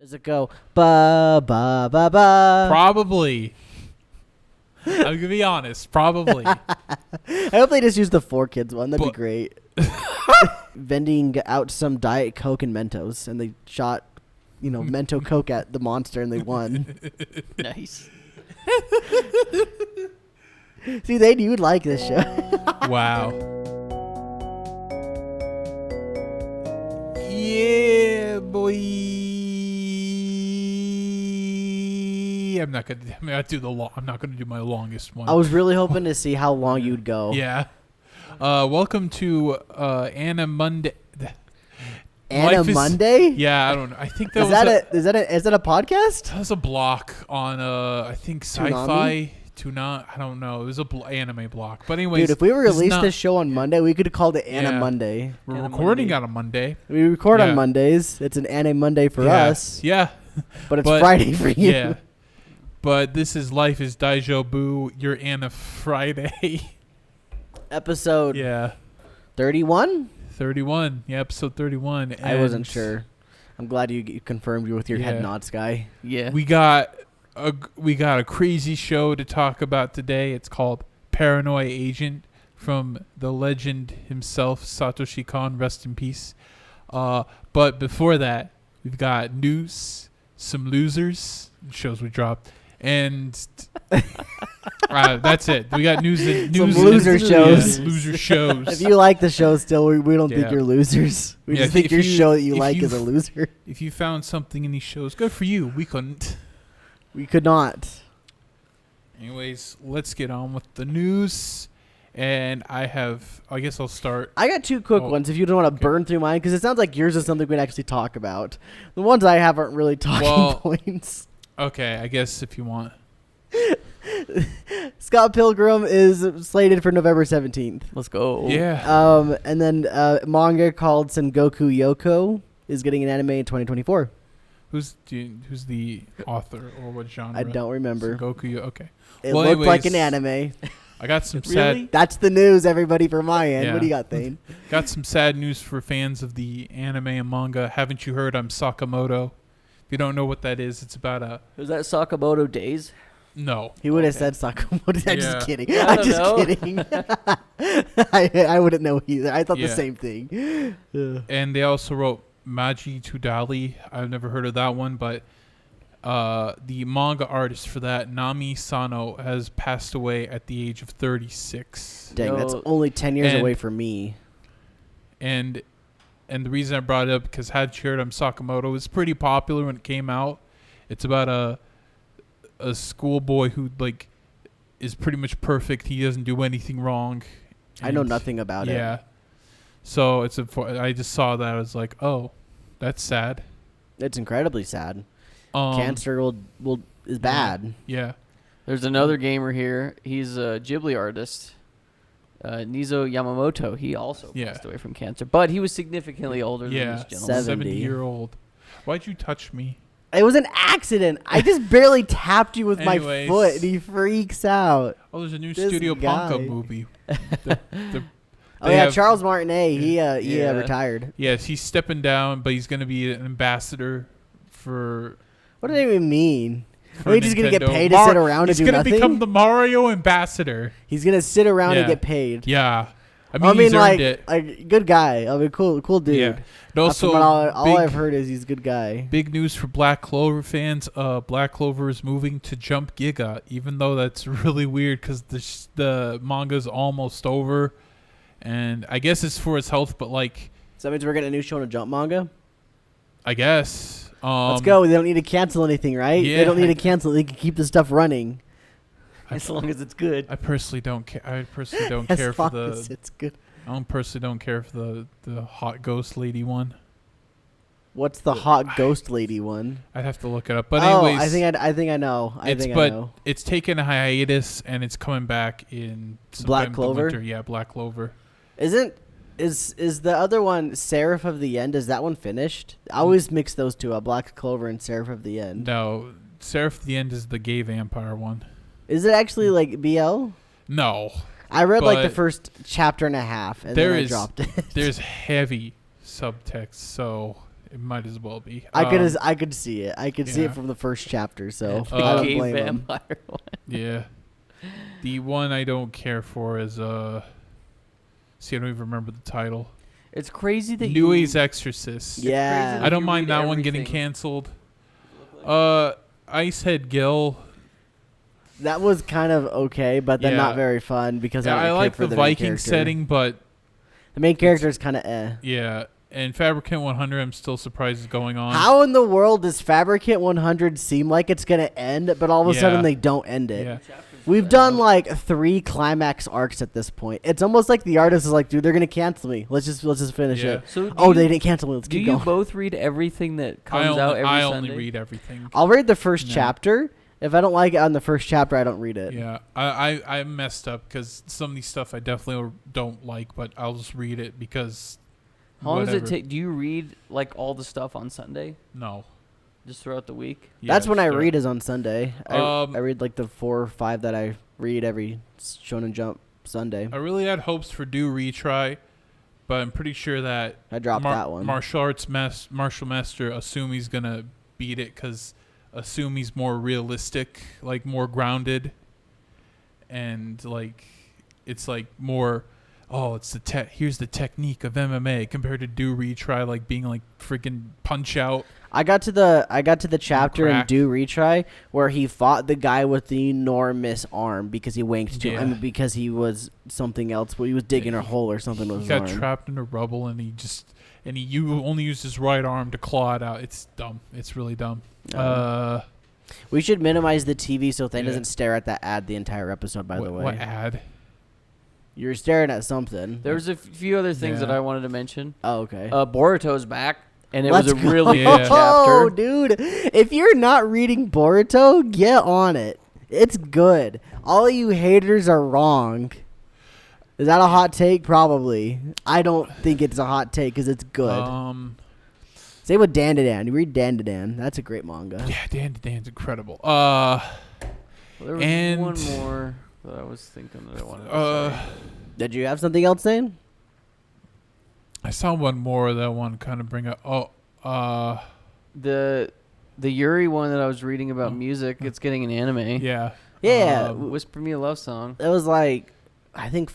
Does it go ba ba ba ba? Probably. I'm going to be honest. Probably. I hope they just use the 4Kids one. That'd be But- great. Vending out some Diet Coke and Mentos, and they shot, Mento Coke at the monster, and they won. Nice. See, you would like this show. Wow. Yeah, boy. I'm not gonna do my longest one. I was really hoping to see how long you'd go. Yeah. Welcome to Anna Monday. Anna Monday? Yeah, I don't know. I think that Is that a podcast? that was a block on I think Sci-Fi. I don't know. It was a anime block. But anyways, Dude, if we released this show on Monday, we could have called it Anna Yeah. Monday. we're Anna recording Monday. on a Monday. We record Yeah. on Mondays. It's an Anime Monday for Yeah. us, Yeah. but it's But- Friday for you. Yeah. But this is Life is Daijoubu, your Anna Friday. Episode Yeah. 31? 31. Yeah, episode 31. I wasn't And sure. I'm glad you confirmed with your head Yeah. nods, guy. Yeah. We got a crazy show to talk about today. It's called Paranoia Agent from the legend himself, Satoshi Kon, rest in peace. But before that, we've got news, some losers, shows we dropped, and that's it. We got news and Some news loser and, shows. Yeah, loser shows. If you like the show still, we don't think Yeah. you're losers. We Yeah, just think if your you- show that you if like you- is a loser. If you found something in these shows, good for you. We couldn't. We could not. Anyways, let's get on with the news. And I guess I'll start. I got two quick Oh, ones if you don't want to okay. burn through mine, because it sounds like yours is something we'd actually talk about. The ones I have aren't really talking Well- points. Okay, I guess if you want. Scott Pilgrim is slated for November 17th. Let's go. Yeah. And then manga called Sengoku Yoko is getting an anime in 2024. Who's the author or what genre? I don't remember. Goku. Okay. It Well, looked like an anyways, anime. I got some Really? That's the news, everybody, from my end. Yeah. What do you got, Thane? sad news for fans of the anime and manga. Haven't you heard I'm Sakamoto? If you don't know what that is, it's about a Was that Sakamoto Days? no. He would have Okay. said Sakamoto. I'm Yeah. just kidding. I I'm don't just know. kidding. I wouldn't know either. I thought the Yeah. same thing. Ugh. And they also wrote Maji Tudali. I've never heard of that one, but the manga artist for that, Nami Sano, has passed away at the age of 36. Dang, that's No. only 10 years And- away from me. And the reason I brought it up because Had Shared I'm Sakamoto was pretty popular when it came out. It's about a schoolboy who is pretty much perfect. He doesn't do anything wrong. I know And- nothing about it. Yeah. So I just saw that. I was like, oh, that's sad. It's incredibly sad. Um, Cancer is bad. Yeah. There's another gamer here. He's a Ghibli artist. Nizo Yamamoto. He also Yeah. passed away from cancer, but he was significantly older than Yeah. this gentleman. 70. 70-year-old. Why'd you touch me? It was an accident. I just barely tapped you with my Anyways. foot, and he freaks out. Oh, there's a new This Studio guy. Ponko movie. The- Oh they yeah, have- Charles Martinet. He Yeah. retired. Yes, he's stepping down, but he's going to be an ambassador for What does that even mean? for Are we just gonna get Nintendo. paid to sit around and he's do gonna nothing? become the Mario ambassador. He's gonna sit around and Yeah. get paid. Yeah. I mean, he's earned it. like good guy. I mean, cool dude. Yeah. And That's also, from all big, I've heard is he's a good guy. big news for Black Clover fans. Black Clover is moving to Jump Giga, even though that's really weird because the manga's almost over. And I guess it's for its health, but So that means we're getting a new show on a Jump manga. I guess. Let's go. They don't need to cancel anything, right? yeah. They don't need to cancel. They can keep the stuff running As long as it's good. I personally don't care. I personally don't as care for long as the. it's good. I personally don't care for the hot ghost lady one. What's the hot ghost lady one? I'd have to look it up. But anyways, I think I know. I know. it's taken a hiatus and it's coming back in Black sometime Clover? The winter. Yeah, Black Clover. Is the other one Seraph of the End? Is that one finished? I always mix those two up, Black Clover and Seraph of the End. No, Seraph the End is the gay vampire one. Is it actually like BL? No, I read like the But first chapter and a half, and there then I is- dropped it. there's heavy subtext, so It might as well be. I could see it. I could see it from the first chapter. So I don't Gay blame him. vampire one. Yeah. The one I don't care for is see, I don't even remember the title. It's crazy that New Age Exorcist. Yeah. I don't you mind read that one getting everything. canceled. Icehead Gill. That was kind of okay, but then Yeah. not very fun because Yeah, I I don't like care for the main Viking character. setting, but The main character is kind of eh. yeah. And Fabricant 100, I'm still surprised is going on. How in the world does Fabricant 100 seem like it's gonna end, but all of a Yeah. sudden they don't end it? Yeah. We've done like 3 climax arcs at this point. It's almost like the artist is like, dude, they're gonna cancel me. Let's just finish Yeah. it. So Oh, they didn't cancel me. Let's do keep you going. both read everything that comes out every I Sunday? only read everything. I'll read the first No. chapter. If I don't like it on the first chapter, I don't read it. Yeah, I messed up because some of these stuff I definitely don't like, but I'll just read it because. How long does it whatever. take? Do you read like all the stuff on Sunday, No. just throughout the week? That's when I sure. read is on Sunday. I Um, read like the 4 or 5 that I read every Shonen Jump Sunday. I really had hopes for Do Retry, but I'm pretty sure that I dropped that one. martial master Asumi's gonna beat it because Asumi's more realistic, like more grounded, and like it's like more. Oh, it's here's the technique of MMA compared to Do Retry, like being like freaking Punch Out. I got to the chapter in Crack. Do Retry where he fought the guy with the enormous arm because he winked to him. I Yeah. mean, because he was something else, but he was digging a hole or something with He his got arm. trapped in the rubble, and he only used his right arm to claw it out. It's dumb. It's really dumb. We should minimize the TV so Thane Yeah. doesn't stare at that ad the entire episode, by the way. What ad? You're staring at something. There was a few other things that Yeah. I wanted to mention. Oh, okay. Boruto's back, and it Let's was a go. really Yeah. good Oh, chapter. dude. If you're not reading Boruto, get on it. It's good. All you haters are wrong. Is that a hot take? Probably. I don't think it's a hot take because it's good. Same with Dan. You read Dan. That's a great manga. Yeah, Dan's incredible. Well, there was And- one more that I was thinking that I wanted to say. Did you have something else, Zane? I saw one more that I want to kind of bring up. The Yuri one that I was reading about music, it's getting an anime. Yeah. Yeah. Whisper Me a Love Song. It was like, I think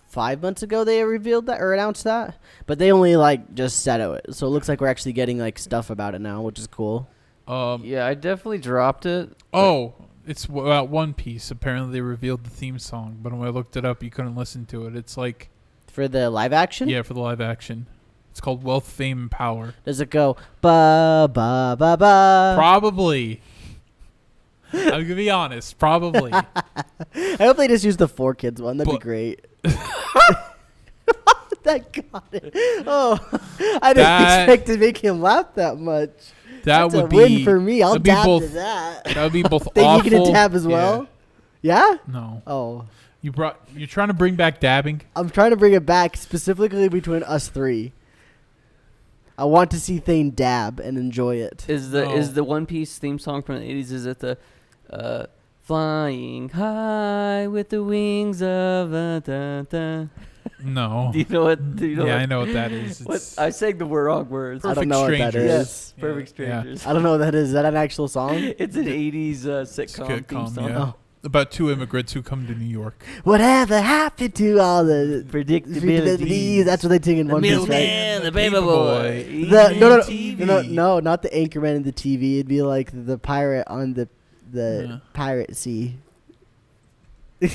5 months ago they revealed that or announced that. But they only like just said it. So it looks like we're actually getting like stuff about it now, which is cool. Yeah, I definitely dropped it. Oh, it's about One Piece. Apparently they revealed the theme song, but when I looked it up, you couldn't listen to it. It's like, For the live action? yeah, for the live action. It's called Wealth, Fame, and Power. Does it go ba ba ba ba? Probably. I'm going to be honest. Probably. I hope they just use the 4Kids one. That'd But- be great. That got it. Oh, I didn't That- expect to make him laugh that much. That That's would a be win for me. I'll that'd be dab to both- that. That would be both Think awful. you can dab as well? Yeah? No. Oh. You're trying to bring back dabbing? I'm trying to bring it back specifically between us 3. I want to see Thane dab and enjoy it. Is the One Piece theme song from the 80s, is it the flying high with the wings of a da. No. Do you know what? Do you know Yeah, what? I know what that is. What? It's I sang the wrong words. I don't Perfect know what that Strangers. is. Perfect Yeah. Strangers. I don't know what that is. Is that an actual song? It's an 80s sitcom theme Sitcom, song. yeah. Oh. About 2 immigrants who come to New York. Whatever happened to all the Predictability. That's what they sing in The One Piece, right? mailman, the baby Paper boy. boy. No, not the anchorman in the TV. It'd be like the pirate on the Yeah. pirate sea.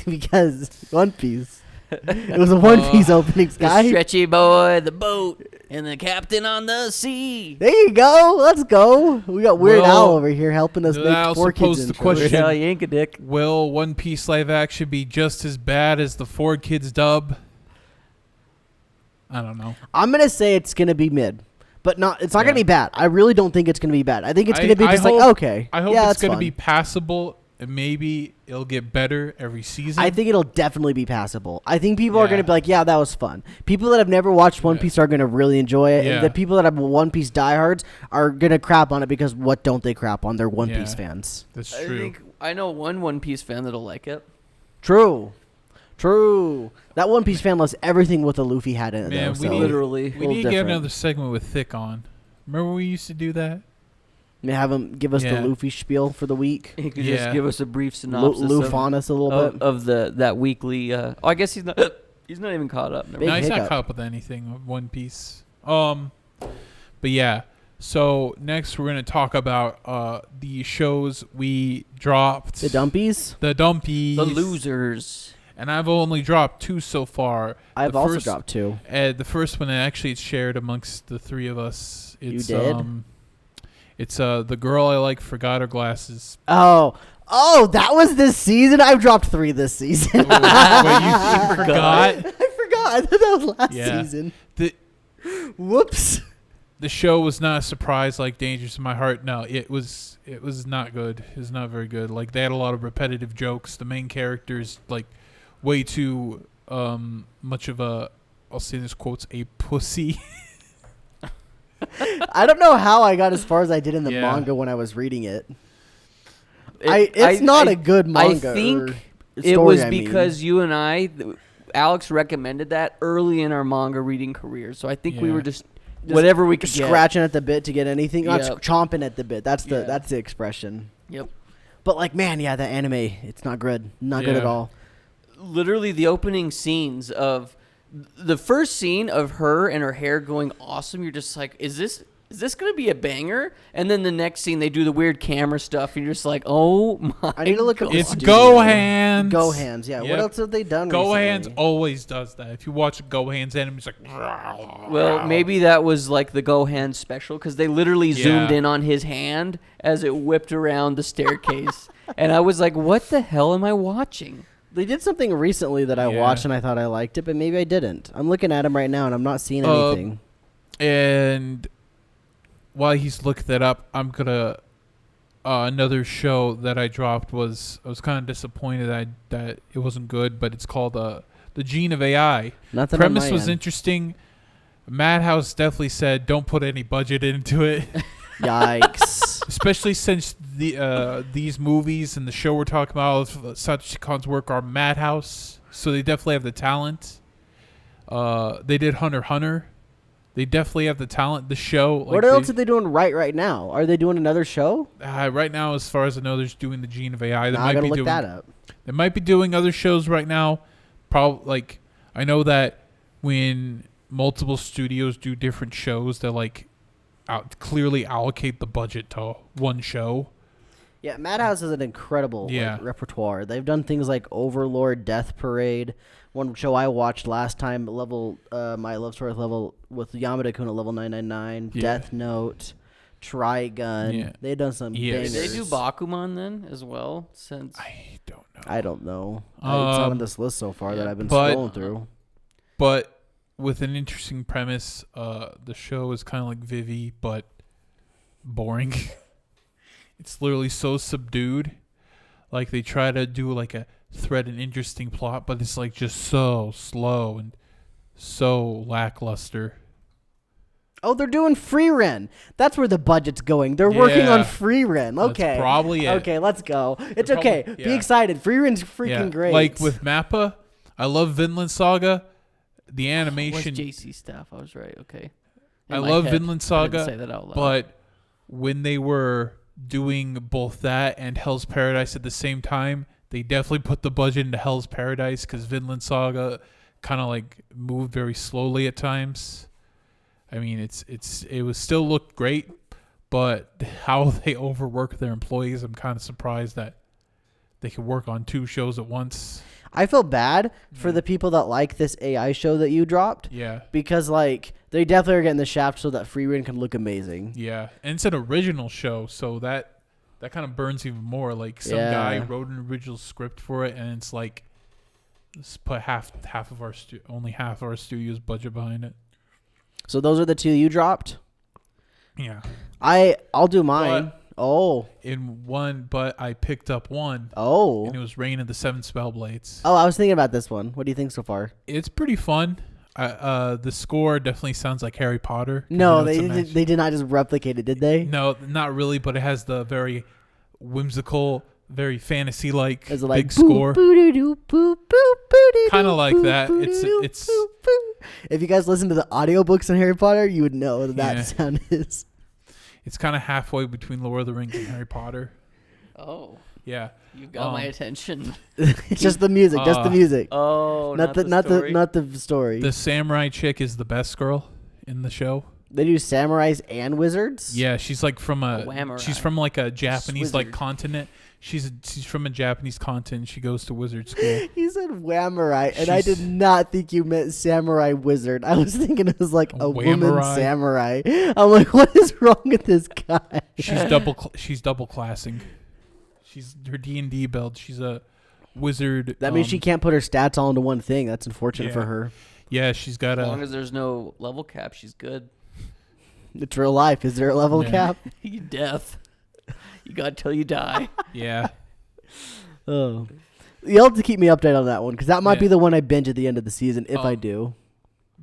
Because One Piece. It was a One Piece opening, The Sky. stretchy boy, the boat, and the captain on the sea. There you go. Let's go. We got Weird Well, Al over here helping us I make also 4 Kids posed the intro. question- Weird Al Yankovic. Will One Piece live action be just as bad as the 4Kids dub? I don't know. I'm gonna say it's gonna be mid, but not. It's not Yeah. gonna be bad. I really don't think it's gonna be bad. I think it's I- gonna be I just like hope- okay. I hope yeah, it's that's going to fun. be passable, and maybe it'll get better every season. I think it'll definitely be passable. I think people are Yeah. going to be like, yeah, that was fun. People that have never watched One Yeah. Piece are going to really enjoy it. Yeah. And the people that have One Piece diehards are going to crap on it because what don't they crap on? They're One Yeah. Piece fans. That's I true. think I know one Piece fan that'll like it. True. That One Piece fan loves everything with a Luffy hat in it. Man, though, we so. need- Literally. we little need to get different. another segment with Thick on. Remember we used to do that? May have him give us the Yeah. Luffy spiel for the week. He could Yeah. just give us a brief synopsis Loof on us a little bit. of that weekly. I guess he's not. He's not even caught up. Never Big No, mind. he's not hiccup. caught up with anything of One Piece. But yeah. So next we're gonna talk about the shows we dropped. The dumpies. The dumpies. The losers. And I've only dropped 2 so far. I've The also first- dropped 2. The first one actually it's shared amongst the 3 of us. It's, did? It's The Girl I Like Forgot Her Glasses. Oh, that was this season. I've dropped 3 this season. Wait, you forgot? I forgot. I thought that was last Yeah. season. The Whoops. the show was not a surprise like Dangerous in My Heart. No, it was not good. It was not very good. Like they had a lot of repetitive jokes. The main character's like way too much of a, I'll say this quotes, a pussy. I don't know how I got as far as I did in the Yeah. manga when I was reading it. It's not a good manga. I think or it story, was I mean. because you and Alex recommended that early in our manga reading career. So I think we Yeah. were just whatever we could scratching at the bit to get anything. Not Yep. chomping at the bit. That's Yeah. the expression. Yep. But like, man, yeah, the anime, it's not good. Not good at Yeah. all. Literally the opening scenes of the first scene of her and her hair going awesome. You're just like, is this gonna be a banger? And then the next scene they do the weird camera stuff, and you're just like, oh my! I need to look up. It's the Go studio. Hands. Go Hands. Yeah. What Yep. else have they done? Go recently? Hands always does that. If you watch Go Hands anime, it's like. Well, maybe that was like the Gohan special because they literally zoomed Yeah. in on his hand as it whipped around the staircase, and I was like, what the hell am I watching? They did something recently that I Yeah. watched and I thought I liked it, but maybe I didn't. I'm looking at him right now and I'm not seeing anything. And while he's looking that up, I'm gonna. Another show that I dropped was I was kind of disappointed that it wasn't good, but it's called The Gene of AI. Nothing. Premise on my was end. interesting. Madhouse definitely said don't put any budget into it, Yikes. especially since these movies and the show we're talking about, Satoshi Kon's work, are Madhouse, so they definitely have the talent. They did Hunter x Hunter. They definitely have the talent. The show. What else are they doing right now? Are they doing another show? Right now, as far as I know, they're just doing the Gene of AI. They Nah, I might gotta be look doing that up. They might be doing other shows right now. Probably like I know that when multiple studios do different shows, they like clearly allocate the budget to one show. Yeah, Madhouse is an incredible Yeah. repertoire. They've done things like Overlord, Death Parade. One show I watched last time, my Love Story level with Yamada-kun at level 999, Yeah. Death Note, Trigun. Yeah. They've done some Yes. bangers. Did they do Bakuman then as well? Since I don't know. I don't know. It's not on this list so far that yeah, I've been but- scrolling through. But with an interesting premise, the show is kind of like Vivi, but boring. It's literally so subdued. Like they try to do like a thread and interesting plot, but it's like just so slow and so lackluster. Oh, they're doing Free Ren. That's where the budget's going. They're working on Yeah. Free Ren. That's Okay. probably it. Okay, let's go. It's They're okay. probably- Be yeah. excited. Free Ren's freaking Yeah. great. Like with Mappa, I love Vinland Saga. The was animation, JC staff. I was right. Okay. In I my love head, Vinland I Saga, didn't say that out loud. but when they were doing both that and Hell's Paradise at the same time, they definitely put the budget into Hell's Paradise because Vinland Saga kind of like moved very slowly at times. I mean, it was still looked great, but how they overwork their employees, I'm kind of surprised that they could work on 2 shows at once. I feel bad for the people that like this AI show that you dropped Yeah. because like they definitely are getting the shaft so that Free Ren can look amazing. Yeah, and it's an original show, so that kind of burns even more. Like some guy Yeah. wrote an original script for it, and it's like let's put only half of our studio's budget behind it. So those are the 2 you dropped. Yeah, I'll do mine. but I picked up one, Oh. and it was Reign of the Seven Spellblades. Oh, I was thinking about this one. What do you think so far? It's pretty fun. The score definitely sounds like Harry Potter. 'cause, No, it's a they did not just replicate it, did they? No, not really, but it has the very whimsical, very fantasy-like Is it like big score. Kind Kinda like that. It's If you guys listen to the audiobooks in Harry Potter, you would know what that Yeah. sound is. It's kind of halfway between Lord of the Rings and Harry Potter. Oh, Yeah. you've got my attention. It's just the music. Just the music. Oh, not the story. The samurai chick is the best girl in the show. They do samurais and wizards. Yeah, she's like from Whammurai. she's from like a Japanese like Wizard. continent. She's from a Japanese continent. She goes to wizard school. He said whammurai, and I did not think you meant samurai wizard. I was thinking it was like a woman Whammurai. samurai. I'm like, what is wrong with this guy? She's double classing. She's her D&D build. She's a wizard. That means she can't put her stats all into one thing. That's unfortunate for Yeah. her. Yeah, she's got As long as there's no level cap, she's good. It's real life. Is there a level Yeah. cap? You death. You got till you die. yeah. Oh, you'll have to keep me updated on that one because that might be Yeah. the one I binge at the end of the season if I do.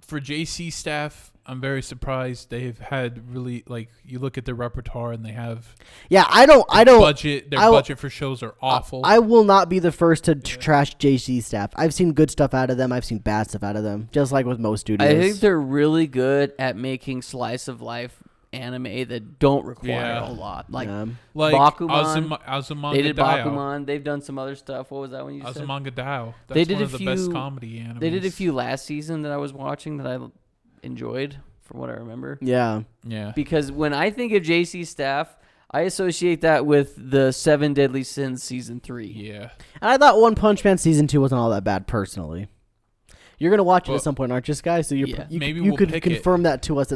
For JC staff, I'm very surprised they've had really like you look at their repertoire and they have Yeah, I don't. budget. Their I will- budget for shows are awful. I will not be the first to trash JC staff. I've seen good stuff out of them. I've seen bad stuff out of them. Just like with most studios. I think they're really good at making slice of life anime that don't require a lot. Like like Bakuman. Azumanga They did Daioh. Bakuman. They've done some other stuff. What was that one you said? Azumanga Daioh. That's They did one a of the best few- comedy animes. They did a few last season that I was watching that I enjoyed, from what I remember. Yeah. Yeah. Because when I think of JC staff, I associate that with the 7 Deadly Sins season 3. Yeah. And I thought One Punch Man season 2 wasn't all that bad personally. You're gonna watch it Well, at some point, aren't you, Sky? So you're, Yeah. you, Maybe you we'll could pick it. confirm that to us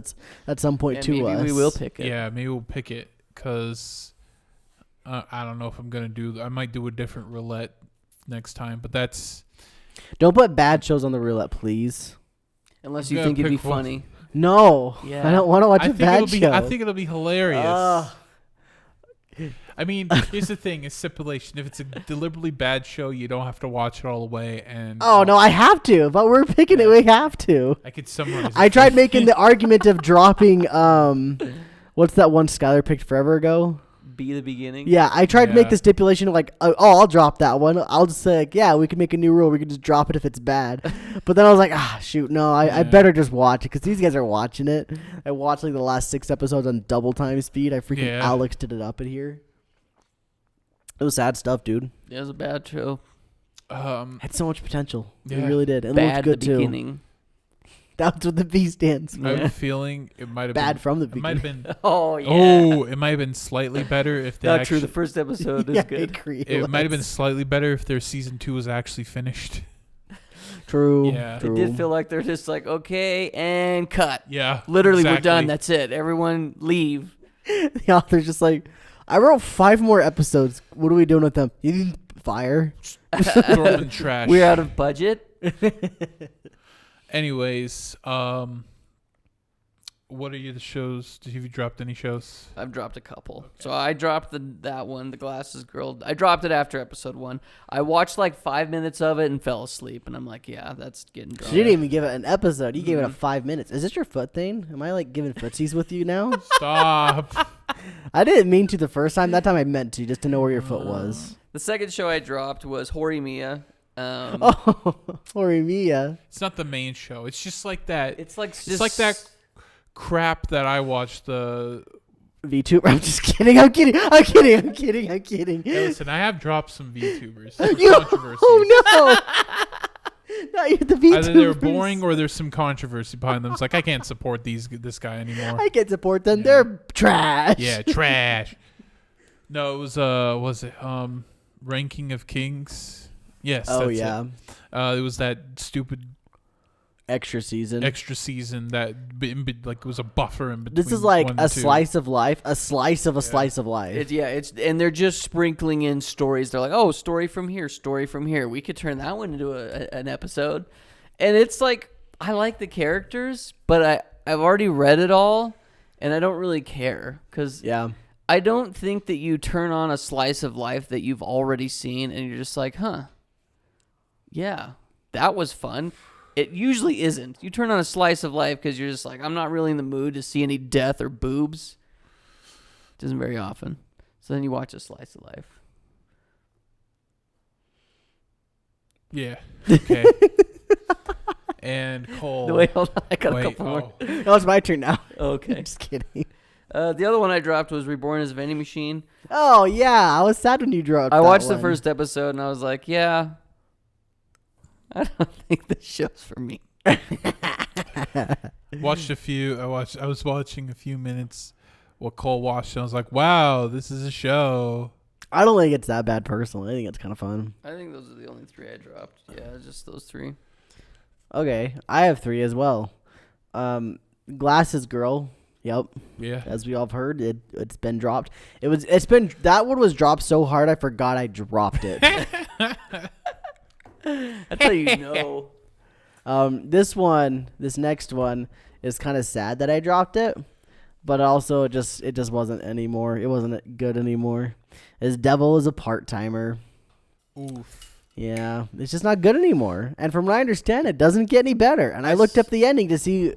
at some point And to maybe us. we will pick it. Yeah, maybe we'll pick it because I don't know if I'm gonna do. I might do a different roulette next time, but that's Don't put bad shows on the roulette, please. Unless you gotta think it'd be pick one. funny. No, Yeah. I don't want to watch I a think bad it'll be. show. I think it'll be hilarious. Ugh. I mean, here's the thing: is stipulation. If it's a deliberately bad show, you don't have to watch it all the way. And Oh no, I have to. But we're picking it. We have to. I could summarize. I it tried for making you. the argument of dropping. What's that one Skylar picked forever ago? Be the beginning. Yeah, I tried to make Yeah. the stipulation of like, oh, I'll drop that one. I'll just say, like, yeah, we can make a new rule. We can just drop it if it's bad. But then I was like, shoot, no, I Yeah. better just watch it because these guys are watching it. I watched like the last 6 episodes on double time speed. I freaking Yeah. Alex did it up in here. It was sad stuff, dude. It was a bad show. Had so much potential. It Yeah. really did. It looked Bad good the too. beginning. That's what the B stands for. I have a feeling it might have Bad been, from the It might have beginning. been. Oh yeah. Oh, it might have been slightly better if they Not actually. true. The first episode is Yeah, good. It might have been slightly better if their season 2 was actually finished. True. Yeah. True. It did feel like they're just like, okay, and cut. Yeah. Literally, we're exactly. done. That's it. Everyone leave. The author's just like, I wrote 5 more episodes. What are we doing with them? You need fire. Throw 'em in trash. We're out of budget. Anyways, what are the shows? Have you dropped any shows? I've dropped a couple. So I dropped that one, The Glasses Girl. I dropped it after episode 1. I watched like 5 minutes of it and fell asleep. And I'm like, yeah, that's getting So dry. you didn't even give it an episode. You gave it a 5 minutes. Is this your foot thing? Am I like giving footsies with you now? Stop. I didn't mean to the first time. That time I meant to, just to know where your foot was. The second show I dropped was Horimiya. Oh, Horimiya. It's not the main show. It's just like that. It's like It's like that crap that I watched. The VTuber. I'm just kidding. I'm kidding. I'm kidding. I'm kidding. I'm kidding. Hey, listen, I have dropped some VTubers. You- Controversies. Oh no! Not you, the VTubers. Either they're boring or there's some controversy behind them. It's like I can't support this guy anymore. I can't support them. Yeah. They're trash. Yeah, trash. No, it was Ranking of Kings? Yes. Oh that's yeah. It was that stupid Extra season. extra season that like was a buffer in between. This is like 1 and a 2. slice of life. A slice of a slice of life. and they're just sprinkling in stories. They're like, oh, story from here, story from here. We could turn that one into an episode. And it's like, I like the characters, but I've already read it all, and I don't really care because Yeah. I don't think that you turn on a slice of life that you've already seen, and you're just like, huh, yeah, that was fun. It usually isn't. You turn on a slice of life because you're just like, I'm not really in the mood to see any death or boobs. It isn't very often. So then you watch a slice of life. Yeah. Okay. And Cole. Wait, hold on. I got a Wait, couple more. oh. No, it's my turn now. Okay. I'm just kidding. The other one I dropped was Reborn as a Vending Machine. Oh yeah, I was sad when you dropped. I watched that the first episode and I was like, yeah, I don't think this show's for me. Watched a few. I was watching a few minutes. What Cole watched, and I was like, "Wow, this is a show." I don't think it's that bad personally. I think it's kind of fun. I think those are the only 3 I dropped. Yeah, just those 3. Okay, I have 3 as well. Glasses Girl. Yep. Yeah. As we all have heard, it's been dropped. That one was dropped so hard I forgot I dropped it. That's how you know. This next one is kind of sad that I dropped it, but also it just wasn't anymore. It wasn't good anymore. His Devil is a Part-Timer. Oof. Yeah, it's just not good anymore. And from what I understand, it doesn't get any better. And I looked up the ending to see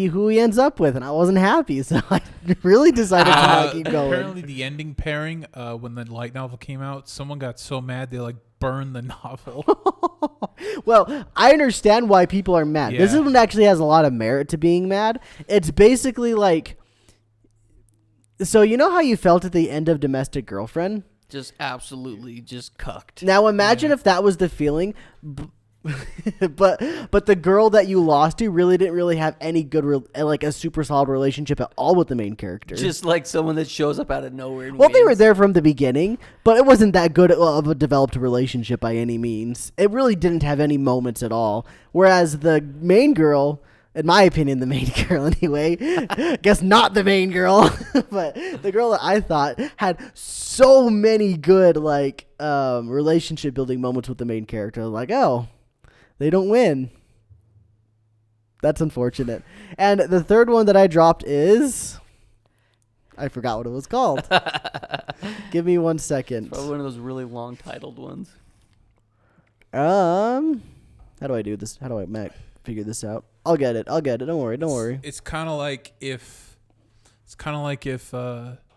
who he ends up with, and I wasn't happy, so I really decided to not keep going. Apparently, the ending pairing, when the light novel came out, someone got so mad they burned the novel. Well, I understand why people are mad. Yeah. This one actually has a lot of merit to being mad. It's basically so you know how you felt at the end of Domestic Girlfriend? Just absolutely just cucked. Now imagine if that was the feeling, but the girl that you lost to really didn't have any good a super solid relationship at all with the main character. Just like someone that shows up out of nowhere. And Well, they were wins. there from the beginning, but it wasn't that good of a developed relationship by any means. It really didn't have any moments at all. Whereas the main girl, in my opinion, the main girl anyway, guess not the main girl, but the girl that I thought had so many good relationship building moments with the main character. Like, oh, they don't win. That's unfortunate. And the third one that I dropped is... I forgot what it was called. Give me 1 second. Probably one of those really long titled ones. How do I do this? How do I figure this out? I'll get it. Don't worry. It's kind of like if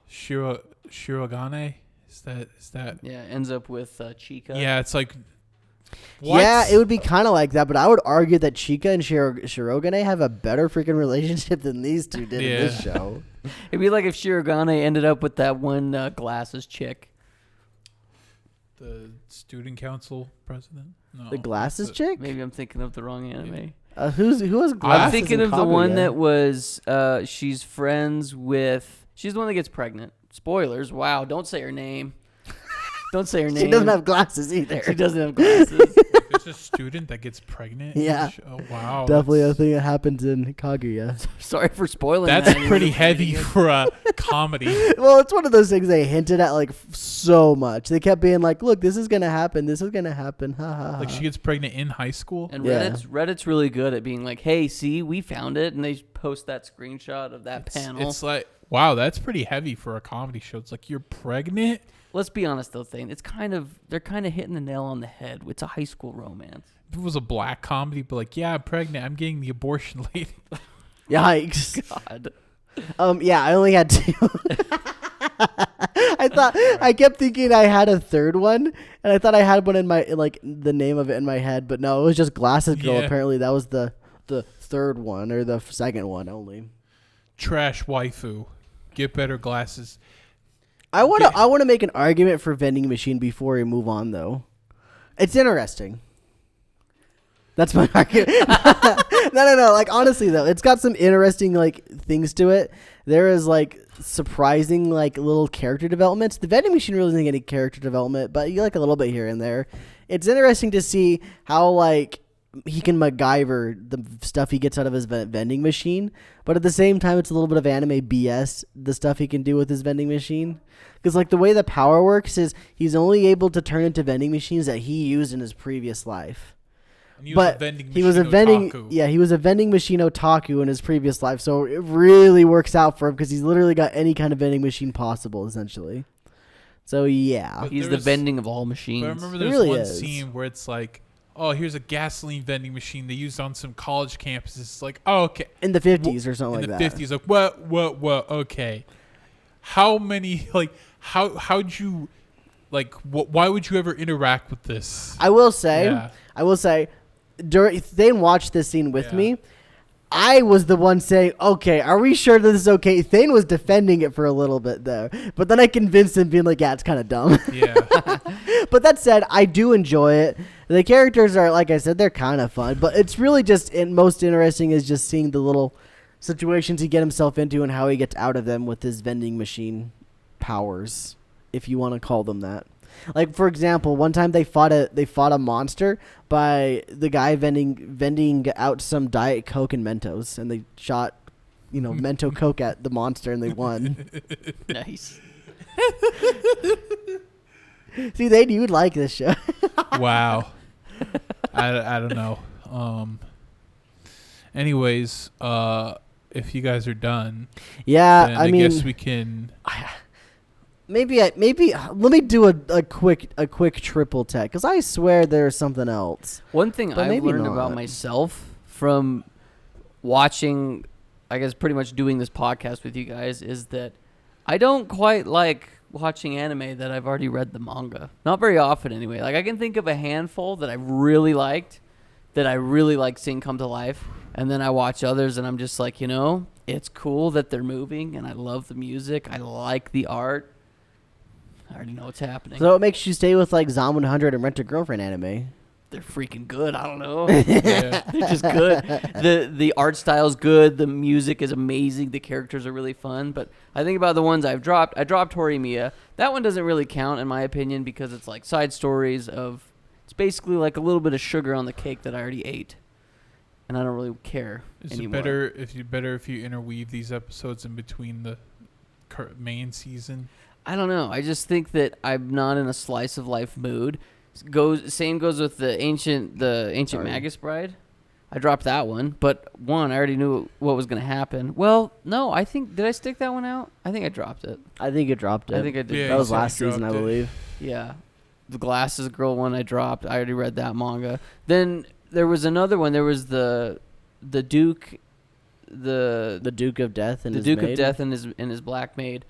Shirogane is that. Yeah, ends up with Chica. Yeah, it's like. What? Yeah, it would be kind of like that, but I would argue that Chica and Shirogane have a better freaking relationship than these two did in this show. It'd be like if Shirogane ended up with that one glasses chick. The student council president? No. The glasses chick? Maybe I'm thinking of the wrong anime. Who has glasses? I'm thinking in of the one Kaguya? that was she's friends with. She's the one that gets pregnant. Spoilers. Wow, don't say her name. Don't say her name. She doesn't have glasses either. She doesn't have glasses. There's a student that gets pregnant? Yeah. Oh, wow. Definitely a thing that happens in Kaguya. Sorry for spoiling That's that. pretty heavy for a comedy. Well, it's one of those things they hinted at so much. They kept being like, look, this is going to happen. This is going to happen. Ha ha ha. Like she gets pregnant in high school? And Yeah. Reddit's really good at being like, hey, see, we found it. And they post that screenshot of that panel. It's like, wow, that's pretty heavy for a comedy show. It's like, you're pregnant? Let's be honest, though, Thane. They're kind of hitting the nail on the head. It's a high school romance. If it was a black comedy, but like, yeah, I'm pregnant. I'm getting the abortion lady. Yikes. God. Yeah, I only had 2. I kept thinking I had a third one, and I thought I had one in my the name of it in my head, but no, it was just Glasses Girl. Yeah. Apparently, that was the third one or the second one only. Trash waifu. Get better glasses. I want to make an argument for Vending Machine before we move on, though. It's interesting. That's my argument. No. Like, honestly, though, it's got some interesting things to it. There is surprising little character developments. The Vending Machine really doesn't get any character development, but you a little bit here and there. It's interesting to see how he can MacGyver the stuff he gets out of his vending machine, but at the same time, it's a little bit of anime BS, the stuff he can do with his vending machine. Because the way the power works is he's only able to turn into vending machines that he used in his previous life. And he But he was a vending machine otaku in his previous life, so it really works out for him because he's literally got any kind of vending machine possible, essentially. So yeah, But He's there the was- vending of all machines. But I remember It there's really one is. scene where it's like, oh, here's a gasoline vending machine they used on some college campuses. It's like, oh, okay. in the 50s or something In like the that. 50s, like, what, okay. How many, how'd you, why would you ever interact with this? I will say, Yeah. During they watched this scene with Yeah. me. I was the one saying, okay, are we sure this is okay? Thane was defending it for a little bit there. But then I convinced him being like, yeah, it's kind of dumb. Yeah. But that said, I do enjoy it. The characters are, like I said, they're kind of fun. But it's really just most interesting is just seeing the little situations he get himself into and how he gets out of them with his vending machine powers, if you want to call them that. Like, for example, one time they fought a monster by the guy vending out some Diet Coke and Mentos, and they shot, Mento Coke at the monster, and they won. Nice. See, you would like this show. Wow. I don't know. Anyways, if you guys are done, Yeah, then I guess we can. Maybe let me do a quick triple tech, because I swear there's something else. One thing But I've maybe learned not. about myself from watching, I guess pretty much doing this podcast with you guys, is that I don't quite like watching anime that I've already read the manga. Not very often anyway. Like, I can think of a handful that I really liked, that I really like seeing come to life, and then I watch others and I'm just like, it's cool that they're moving and I love the music. I like the art. I already know what's happening. So it makes you stay with like Zom 100 and Rent a Girlfriend anime. They're freaking good. I don't know. Yeah. They're just good. The art style's good. The music is amazing. The characters are really fun. But I think about the ones I've dropped. I dropped Horimiya. That one doesn't really count in my opinion because it's like side stories of. It's basically like a little bit of sugar on the cake that I already ate, and I don't really care anymore. It better if you interweave these episodes in between the main season? I don't know. I just think that I'm not in a slice of life mood. Same goes with the ancient Magus Bride. I dropped that one, but I already knew what was going to happen. Well, no, did I stick that one out? I think I dropped it. I think you dropped it. I think I did. Yeah, that was you said last you season, I dropped it. believe. Yeah. The Glasses Girl one I dropped. I already read that manga. Then there was another one. There was the Duke The Duke of Death and the his Duke maid. of Death and his Black Maid.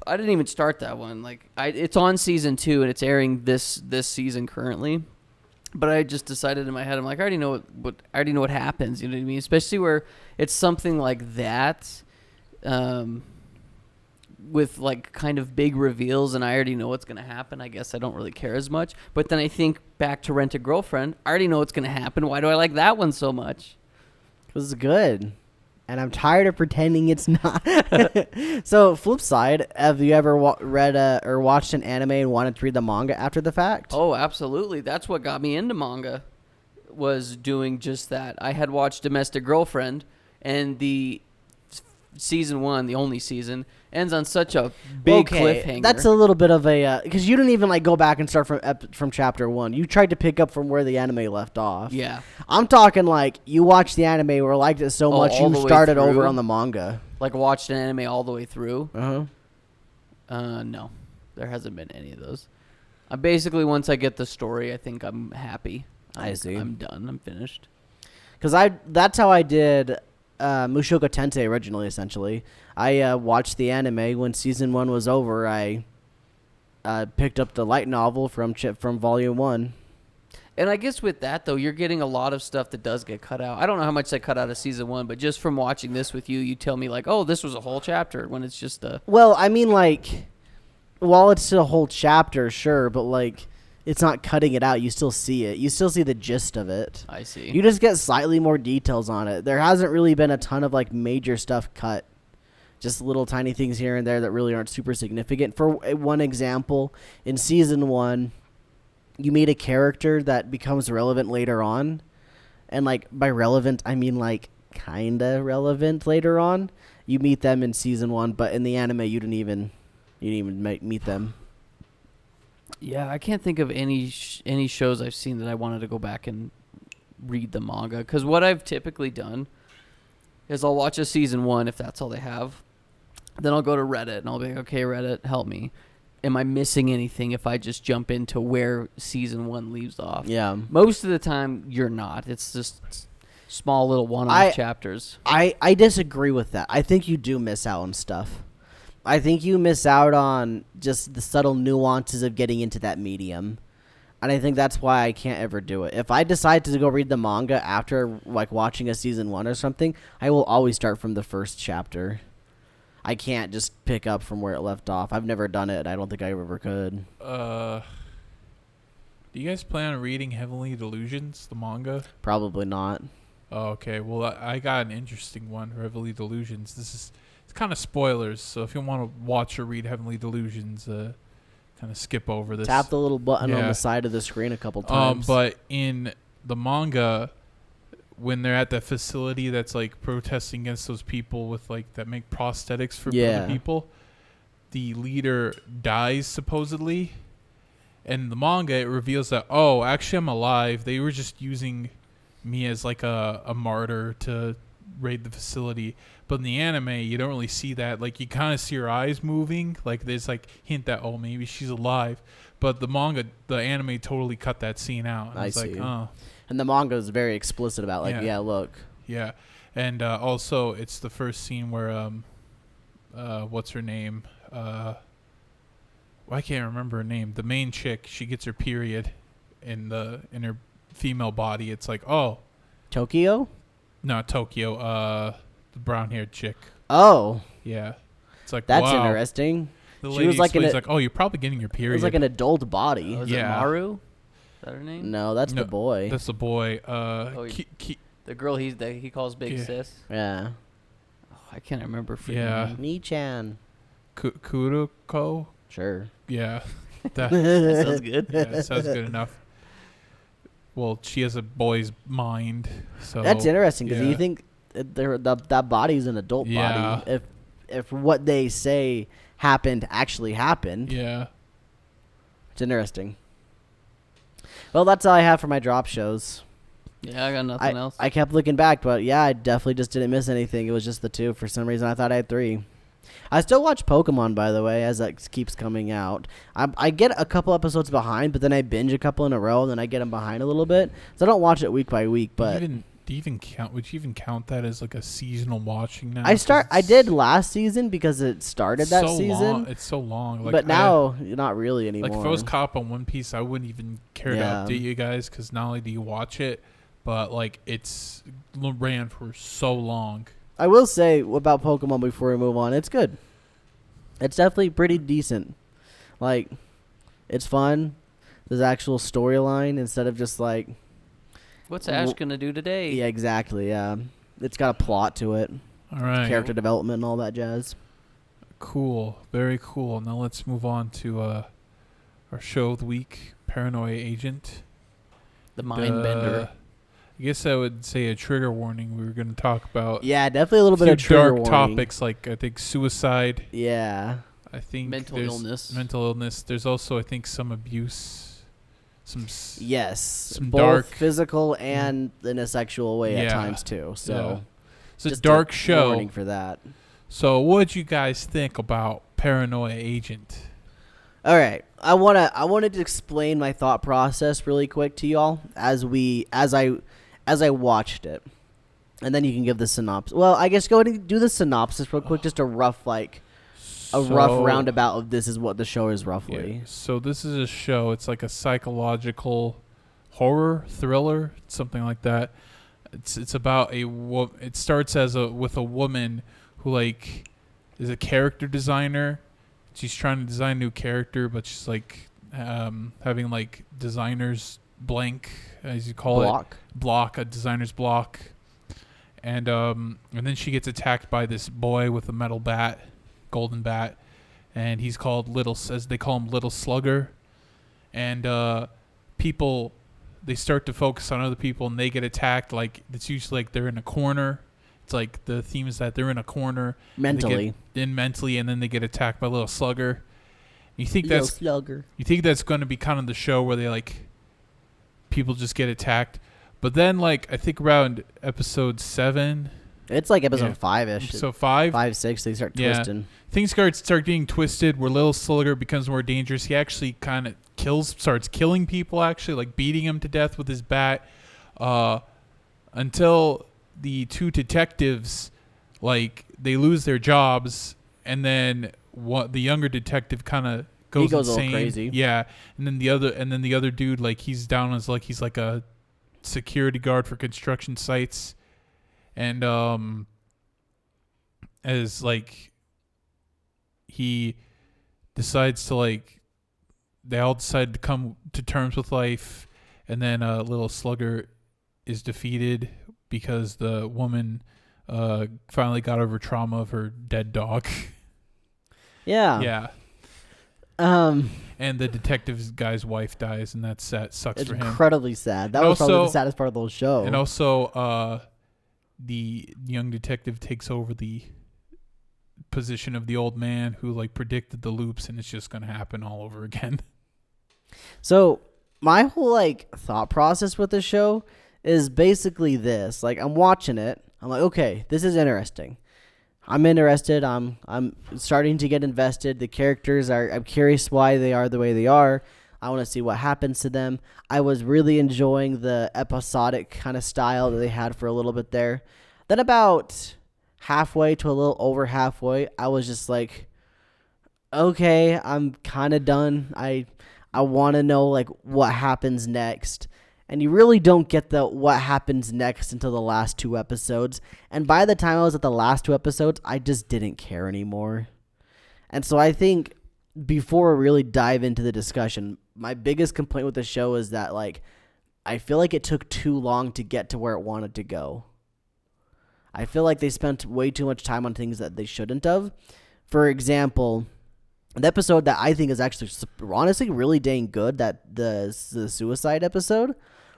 I didn't even start that one. Like it's on season 2 and it's airing this season currently. But I just decided in my head, I'm like, I already know what happens. You know what I mean? Especially where it's something like that, with like kind of big reveals, and I already know what's gonna happen. I guess I don't really care as much. But then I think back to Rent a Girlfriend. I already know what's gonna happen. Why do I like that one so much? Because it's good. And I'm tired of pretending it's not. So, flip side, have you ever read or watched an anime and wanted to read the manga after the fact? Oh, absolutely. That's what got me into manga, was doing just that. I had watched Domestic Girlfriend, and the season 1, the only season, ends on such a big cliffhanger. That's a little bit of a because you didn't even like go back and start from chapter 1. You tried to pick up from where the anime left off. Yeah. I'm talking like you watched the anime or liked it so much all the you way started over through? on the manga. Like watched an anime all the way through. Uh-huh. No. There hasn't been any of those. Basically, once I get the story, I think I'm happy. I see. I'm done. I'm finished. Because that's how I did Mushoku Tensei originally, essentially. I watched the anime. When season 1 was over, I picked up the light novel from volume 1. And I guess with that, though, you're getting a lot of stuff that does get cut out. I don't know how much they cut out of season 1, but just from watching this with you, you tell me, like, oh, this was a whole chapter, when it's just a... Well, I mean, like, while it's a whole chapter, sure, but, like, it's not cutting it out. You still see it. You still see the gist of it. I see. You just get slightly more details on it. There hasn't really been a ton of, like, major stuff cut. Just little tiny things here and there that really aren't super significant. For one example, in season 1, you meet a character that becomes relevant later on. And, like, by relevant, I mean, like, kind of relevant later on. You meet them in season 1, but in the anime, you didn't even meet them. Yeah, I can't think of any shows I've seen that I wanted to go back and read the manga. Because what I've typically done is I'll watch a season 1 if that's all they have. Then I'll go to Reddit and I'll be like, okay, Reddit, help me. Am I missing anything if I just jump into where season 1 leaves off? Yeah. Most of the time, you're not. It's just small little one-off chapters. I disagree with that. I think you do miss out on stuff. I think you miss out on just the subtle nuances of getting into that medium. And I think that's why I can't ever do it. If I decide to go read the manga after like watching a season 1 or something, I will always start from the first chapter. I can't just pick up from where it left off. I've never done it. I don't think I ever could. Do you guys plan on reading Heavenly Delusions, the manga? Probably not. Oh, okay. Well, I got an interesting one, Heavenly Delusions. It's kind of spoilers, so if you want to watch or read Heavenly Delusions, kind of skip over this. Tap the little button on the side of the screen a couple times. But in the manga, when they're at that facility that's like protesting against those people with like that make prosthetics for other people, the leader dies supposedly. And in the manga, it reveals that, oh, actually I'm alive. They were just using me as like a martyr to raid the facility. But in the anime, you don't really see that. Like, you kind of see her eyes moving. Like, there's like hint that, oh, maybe she's alive. But the manga, the anime totally cut that scene out. And I it's see. Like, oh. And the manga is very explicit about, like, look. Yeah. And also, it's the first scene where, what's her name? I can't remember her name. The main chick, she gets her period in her female body. It's like, oh. Tokyo? No, Tokyo. The brown-haired chick. Oh. Yeah. It's like, that's wow. interesting. The she lady was like explains like, oh, you're probably getting your period. It was like an adult body. Was it Maru? Is that her name? No, that's the boy. That's the boy. The girl he calls Big Sis. Yeah. Oh, I can't remember. Yeah. Ni-chan. Kuroko? Sure. Yeah. That sounds good. Yeah, that sounds good enough. Well, she has a boy's mind, so that's interesting because you think that body's an adult body. If what they say happened actually happened. Yeah. It's interesting. Well, that's all I have for my drop shows. Yeah, I got nothing else. I kept looking back, but yeah, I definitely just didn't miss anything. It was just the 2. For some reason, I thought I had 3. I still watch Pokemon, by the way, as that keeps coming out. I get a couple episodes behind, but then I binge a couple in a row, and then I get them behind a little bit. So I don't watch it week by week, but... Do you even count? Would you even count that as like a seasonal watching now? I did last season because it started that season. Long. It's so long. Like, but now, not really anymore. Like, if I was caught up on One Piece, I wouldn't even care to update you guys because not only do you watch it, but like it's ran for so long. I will say about Pokemon before we move on, it's good. It's definitely pretty decent. Like, it's fun. There's actual storyline instead of just like... What's Ash going to do today? Yeah, exactly, yeah. It's got a plot to it. All right. Character development and all that jazz. Cool. Very cool. Now let's move on to our show of the week, Paranoia Agent. The Mind Bender. I guess I would say a trigger warning. We were going to talk about... Yeah, definitely a little bit of trigger dark warning. topics like, I think, suicide. Yeah. I think mental illness. There's also, I think, some abuse. Some both dark, physical and in a sexual way at times too. So it's a dark show. Warning for that. So what did you guys think about Paranoia Agent? All right, I wanted to explain my thought process really quick to y'all as I watched it, and then you can give the synopsis. Well, I guess go ahead and do the synopsis real quick, just a rough rough roundabout of this is what the show is roughly. Yeah. So this is a show. It's like a psychological horror thriller, something like that. It's about it starts with a woman who like is a character designer. She's trying to design a new character, but she's like having like designer's blank, as you call it, a designer's block, and then she gets attacked by this boy with a metal bat. Golden bat, and he's called they call him Little Slugger, and people, they start to focus on other people and they get attacked. Like, it's usually like they're in a corner. It's like the theme is that they're in a corner mentally, and then they get attacked by Little Slugger. You think that's going to be kind of the show where they like people just get attacked, but then like I think around episode 7. It's like episode 5-ish. So 5, 6, they start twisting. Things start getting twisted where Little Slugger becomes more dangerous. He actually kind of starts killing people, actually, like beating them to death with his bat, until the 2 detectives, like, they lose their jobs, and then the younger detective kind of goes goes a insane. little crazy. Yeah, and then the other dude, like he's down as like he's like a security guard for construction sites, and as like he decides to like they all decide to come to terms with life, and then little Slugger is defeated because the woman finally got over trauma of her dead dog. Yeah. Yeah. And the detective guy's wife dies, and that's sad. Sucks It's for him. incredibly sad. That And was probably also- the saddest part of the whole show. And also, the young detective takes over the position of the old man who like predicted the loops, and it's just gonna happen all over again. So my whole like thought process with this show is basically this. Like I'm watching it. I'm like, okay, this is interesting. I'm interested. I'm starting to get invested. The characters are. I'm curious why they are the way they are. I want to see what happens to them. I was really enjoying the episodic kind of style that they had for a little bit there. Then about halfway to a little over halfway, I was just like, okay, I'm kind of done. I want to know like what happens next. And you really don't get the what happens next until the last 2 episodes. And by the time I was at the last 2 episodes, I just didn't care anymore. And so I think before we really dive into the discussion, my biggest complaint with the show is that like I feel like it took too long to get to where it wanted to go. I feel like they spent way too much time on things that they shouldn't have. For example, the episode that I think is actually honestly really dang good, that the suicide episode,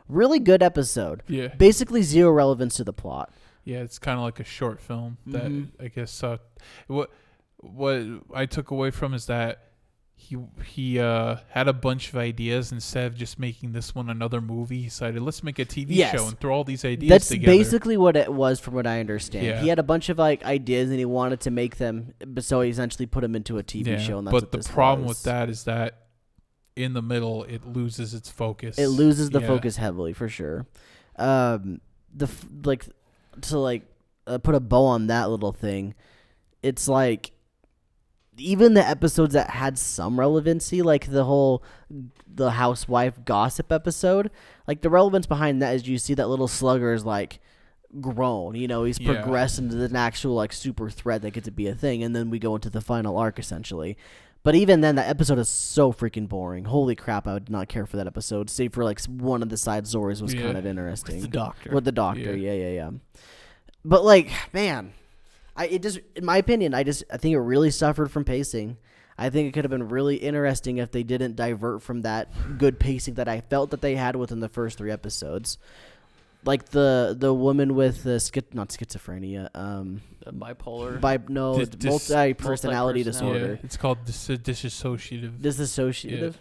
really good episode. Yeah. Basically zero relevance to the plot. Yeah, it's kind of like a short film that Mhm. I guess. What I took away from is that he had a bunch of ideas. Instead of just making this one another movie, he decided let's make a TV Yes. show and throw all these ideas That's together. basically what it was, from what I understand. Yeah. He had a bunch of like ideas and he wanted to make them, so he essentially put them into a TV show. And that's but what the this problem was. with that is that in the middle it loses its focus. It loses the Yeah. focus heavily for sure. To put a bow on that little thing, it's like even the episodes that had some relevancy, like the housewife gossip episode, like the relevance behind that is you see that little Slugger is like grown, he's Yeah. progressed into an actual like super threat that gets to be a thing, and then we go into the final arc essentially. But even then, that episode is so freaking boring. Holy crap, I would not care for that episode, save for like one of the side stories was Yeah. kind of interesting. With the doctor. With the doctor, Yeah. yeah. But like, man, in my opinion, I think it really suffered from pacing. I think it could have been really interesting if they didn't divert from that good pacing that I felt that they had within the first 3 episodes. Like the woman with the not schizophrenia, The bipolar. multi-personality Multi-personality. disorder. Yeah, it's called dissociative. Disassociative.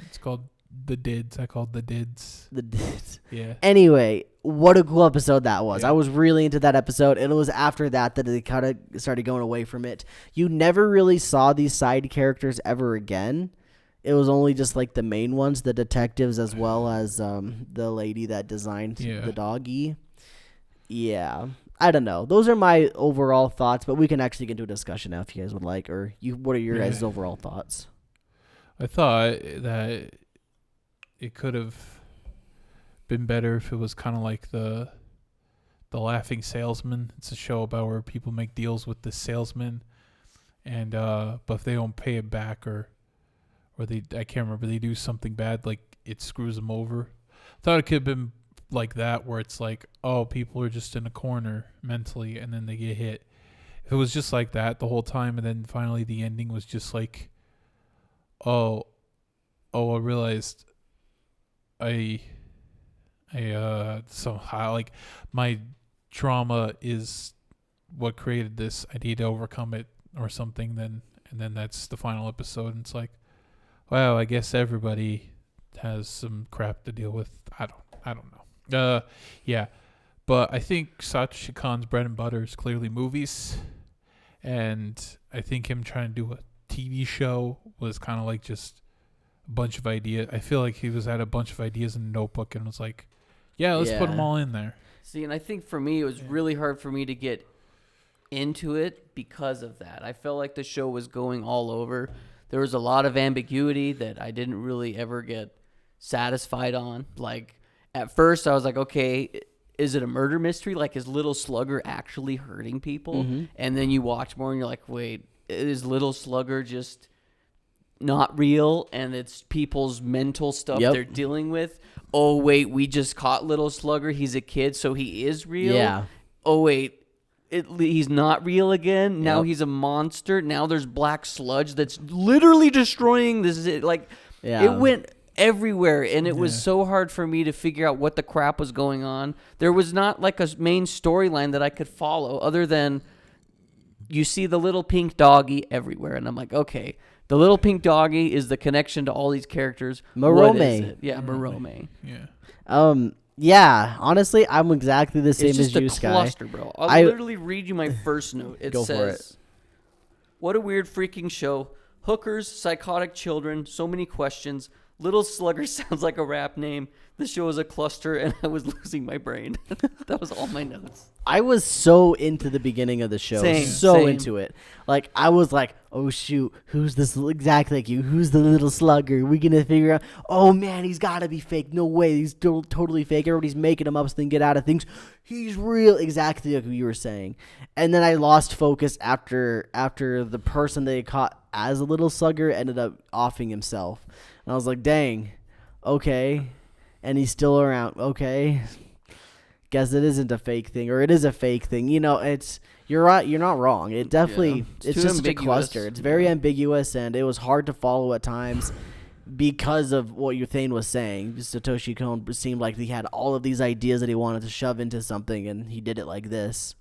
It's called the DIDS. I called the DIDS. Yeah. Anyway, what a cool episode that was. Yeah. I was really into that episode, and it was after that they kind of started going away from it. You never really saw these side characters ever again. It was only just like the main ones, the detectives, as well as the lady that designed the doggy. Yeah. I don't know. Those are my overall thoughts, but we can actually get into a discussion now if you guys would like. Or what are your guys' overall thoughts? I thought that it could have been better if it was kind of like the Laughing Salesman. It's a show about where people make deals with the salesman, and but if they don't pay it back or I can't remember, they do something bad, like it screws them over. I thought it could have been like that, where it's like, oh, people are just in a corner mentally and then they get hit. If it was just like that the whole time, and then finally the ending was just like, I realized somehow like my trauma is what created this. I need to overcome it or something. And then that's the final episode, and it's like, wow, I guess everybody has some crap to deal with. I don't know. Yeah, but I think Satoshi Kon's bread and butter is clearly movies, and I think him trying to do a TV show was kind of like just a bunch of ideas. I feel like he had a bunch of ideas in a notebook and was like, yeah, let's put them all in there. See, and I think for me, it was really hard for me to get into it because of that. I felt like the show was going all over There was a lot of ambiguity that I didn't really ever get satisfied on. Like, at first I was like, okay, is it a murder mystery? Like, is Little Slugger actually hurting people? And then you watch more and you're like, wait, is Little Slugger just not real and it's people's mental stuff they're dealing with? Oh, wait, we just caught Little Slugger. He's a kid, so he is real? Yeah. Oh, wait. He's not real again. Now he's a monster. Now there's black sludge that's literally destroying this. Like, it went everywhere, and it was so hard for me to figure out what the crap was going on. There was not like a main storyline that I could follow other than you see the little pink doggy everywhere, and I'm like, okay, the little pink doggy is the connection to all these characters. Morome. What is it? Yeah, Morome. Yeah. Yeah, honestly, I'm exactly the same It's just as you, a Sky. cluster, bro. I'll literally read you my first note. It Go says, for it. "What a weird freaking show. Hookers, psychotic children, so many questions. Little Slugger sounds like a rap name. The show is a cluster, and I was losing my brain." That was all my notes. I was so into the beginning of the show. Same. Into it. Like, I was like, oh, shoot, who's this exactly like you? Who's the little slugger? We gonna figure out, oh, man, he's got to be fake. No way. He's totally fake. Everybody's making him up so they can get out of things. He's real. Exactly like you were saying. And then I lost focus after the person they caught as a little slugger ended up offing himself. And I was like, dang, okay. And he's still around. Okay. Guess it isn't a fake thing, or it is a fake thing. You know, you're right. You're not wrong. It definitely, it's just a cluster. It's very ambiguous, and it was hard to follow at times because of what Uthane was saying. Satoshi Kon seemed like he had all of these ideas that he wanted to shove into something, and he did it like this.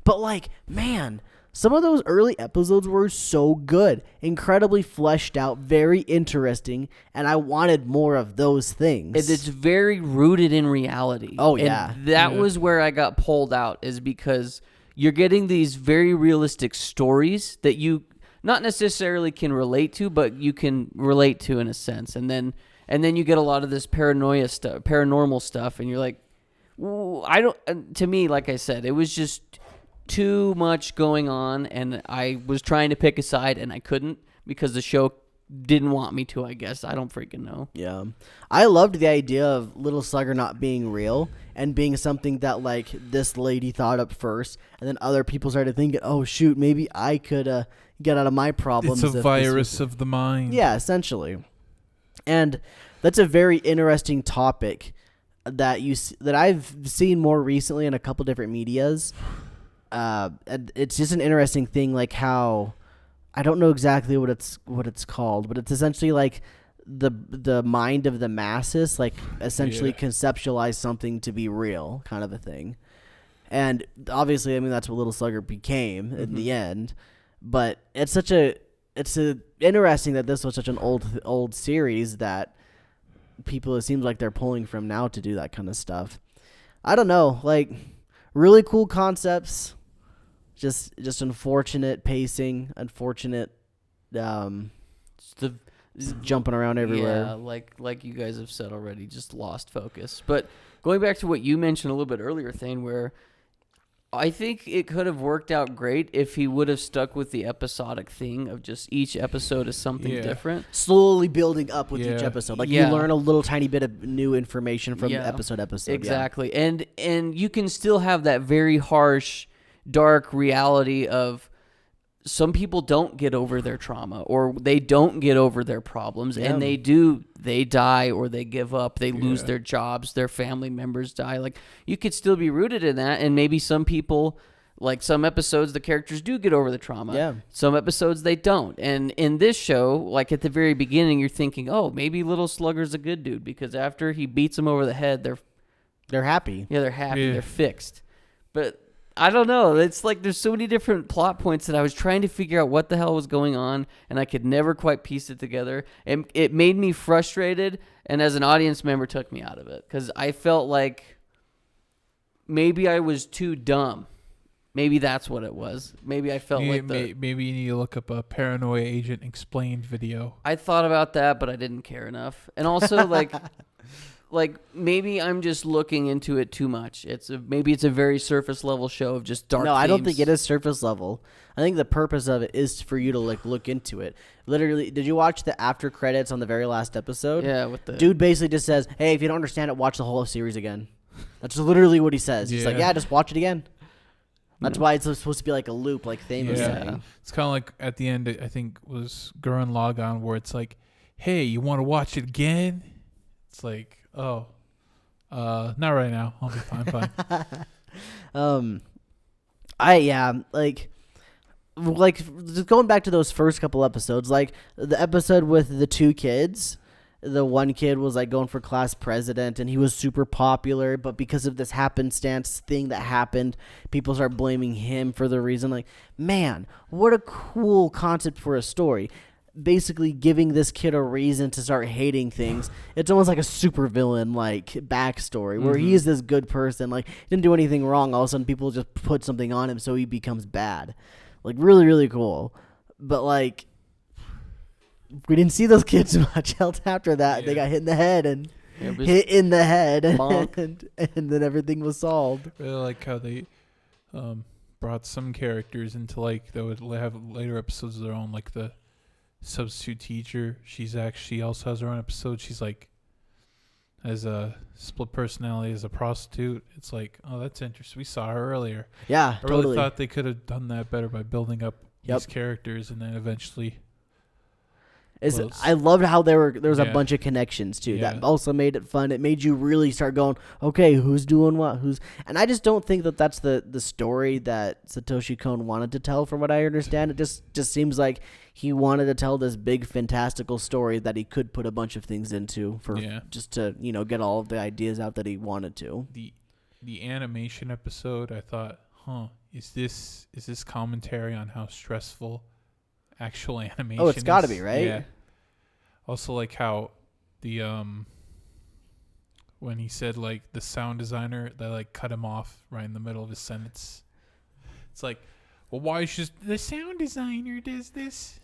But like, man, some of those early episodes were so good, incredibly fleshed out, very interesting, and I wanted more of those things. It's very rooted in reality. Oh, yeah. And that was where I got pulled out, is because you're getting these very realistic stories that you not necessarily can relate to, but you can relate to in a sense. And then you get a lot of this paranormal stuff, and you're like, to me, like I said, it was just too much going on, and I was trying to pick a side, and I couldn't because the show didn't want me to, I guess. I don't freaking know. Yeah. I loved the idea of Little Slugger not being real and being something that, like, this lady thought up first, and then other people started thinking, oh, shoot, maybe I could get out of my problems. It's a virus of the mind. Yeah, essentially. And that's a very interesting topic that I've seen more recently in a couple different medias. And it's just an interesting thing, like how I don't know exactly what it's called, but it's essentially like the mind of the masses, like essentially conceptualize something to be real, kind of a thing. And obviously, I mean, that's what Little Slugger became in the end. But it's interesting that this was such an old series that people, it seems like they're pulling from now to do that kind of stuff. I don't know, like really cool concepts. Just unfortunate pacing, unfortunate jumping around everywhere. Yeah, like you guys have said already, just lost focus. But going back to what you mentioned a little bit earlier, Thane, where I think it could have worked out great if he would have stuck with the episodic thing of just each episode is something different. Slowly building up with each episode. Like you learn a little tiny bit of new information from episode. Exactly. Yeah. And you can still have that very harsh, dark reality of some people don't get over their trauma, or they don't get over their problems, and they die, or they give up, they lose their jobs, their family members die. Like, you could still be rooted in that, and maybe some people, like some episodes, the characters do get over the trauma. Yeah. Some episodes they don't. And in this show, like at the very beginning, you're thinking, oh, maybe Little Slugger's a good dude, because after he beats them over the head, they're happy. Yeah, they're happy. Yeah. They're fixed. But I don't know. It's like there's so many different plot points that I was trying to figure out what the hell was going on, and I could never quite piece it together. And it made me frustrated, and as an audience member, took me out of it because I felt like maybe I was too dumb. Maybe that's what it was. Maybe I felt maybe you need to look up a Paranoia Agent explained video. I thought about that, but I didn't care enough. And also, like, like maybe I'm just looking into it too much. Maybe it's a very surface level show of just dark. No, I don't themes. think it is surface level. I think the purpose of it is for you to like look into it. Literally, did you watch the after credits on the very last episode? Yeah, with the Dude basically just says, "Hey, if you don't understand it, watch the whole series again." That's literally what he says. He's like, Yeah. "Yeah, just watch it again." That's why it's supposed to be like a loop, like Thane was Yeah. saying. It's kind of like at the end, I think was Gurren Lagann, where it's like, hey, you want to watch it again? It's like, oh, not right now. I'll be fine. Like just going back to those first couple episodes, like the episode with the two kids. The one kid was like going for class president and he was super popular, but because of this happenstance thing that happened, people start blaming him for the reason. Like, man, what a cool concept for a story. Basically giving this kid a reason to start hating things. It's almost like a supervillain like backstory where he is this good person, like didn't do anything wrong. All of a sudden people just put something on him so he becomes bad. Like really, really cool. But like we didn't see those kids much else after that. They got hit in the head and hit in the head, and then everything was solved. Really like how they brought some characters into like they would have later episodes of their own, like the substitute teacher. She also has her own episode. She's like has a split personality as a prostitute. It's like, oh, that's interesting. We saw her earlier. Yeah, I totally. really thought they could have done that better by building up these characters and then eventually. I loved how there was a Yeah. bunch of connections too. Yeah. That also made it fun. It made you really start going, okay, who's doing what? And I just don't think that that's the story that Satoshi Kon wanted to tell. From what I understand, it just seems like he wanted to tell this big fantastical story that he could put a bunch of things into for just to get all of the ideas out that he wanted to. The animation episode, I thought, is this commentary on how stressful actual animation? Oh, it's got to be, right? Yeah. Also, like how the when he said like the sound designer that like cut him off right in the middle of his sentence. It's like, well, why is just the sound designer does this?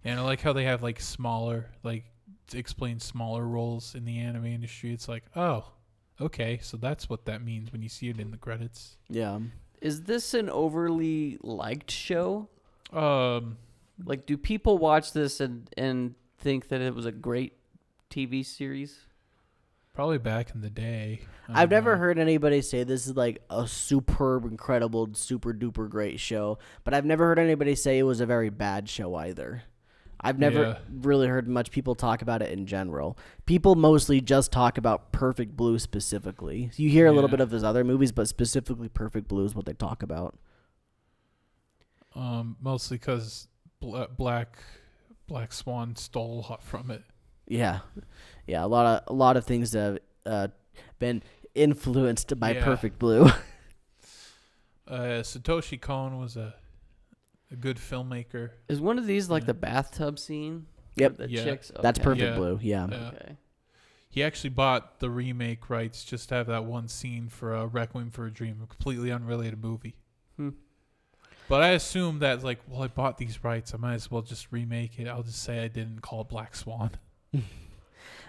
And I like how they have like smaller, like to explain smaller roles in the anime industry. It's like, oh, okay, so that's what that means when you see it in the credits. Yeah. Is this an overly liked show? Like, do people watch this and think that it was a great TV series? Probably back in the day. I've never heard anybody say this is like a superb, incredible, super duper great show, but I've never heard anybody say it was a very bad show either. I've never really heard much people talk about it in general. People mostly just talk about Perfect Blue specifically. You hear a little bit of his other movies, but specifically Perfect Blue is what they talk about. Mostly because Black Swan stole a lot from it. Yeah, a lot of things that have been influenced by Perfect Blue. Satoshi Kon was a good filmmaker. Is one of these like the bathtub scene? Yep. The chicks. Okay. That's Perfect Blue. Yeah. Okay. He actually bought the remake rights just to have that one scene for Requiem for a Dream, a completely unrelated movie. But I assume that, like, well, I bought these rights. I might as well just remake it. I'll just say I didn't call it Black Swan.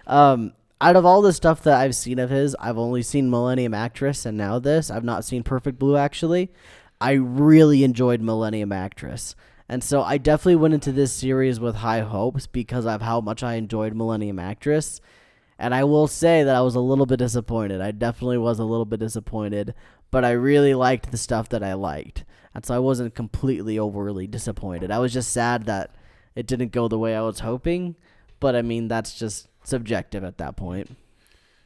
Out of all the stuff that I've seen of his, I've only seen Millennium Actress and now this. I've not seen Perfect Blue, actually. I really enjoyed Millennium Actress. And so I definitely went into this series with high hopes because of how much I enjoyed Millennium Actress. And I will say that I was a little bit disappointed. I definitely was a little bit disappointed. But I really liked the stuff that I liked. And so I wasn't completely overly disappointed. I was just sad that it didn't go the way I was hoping. But, I mean, that's just subjective at that point.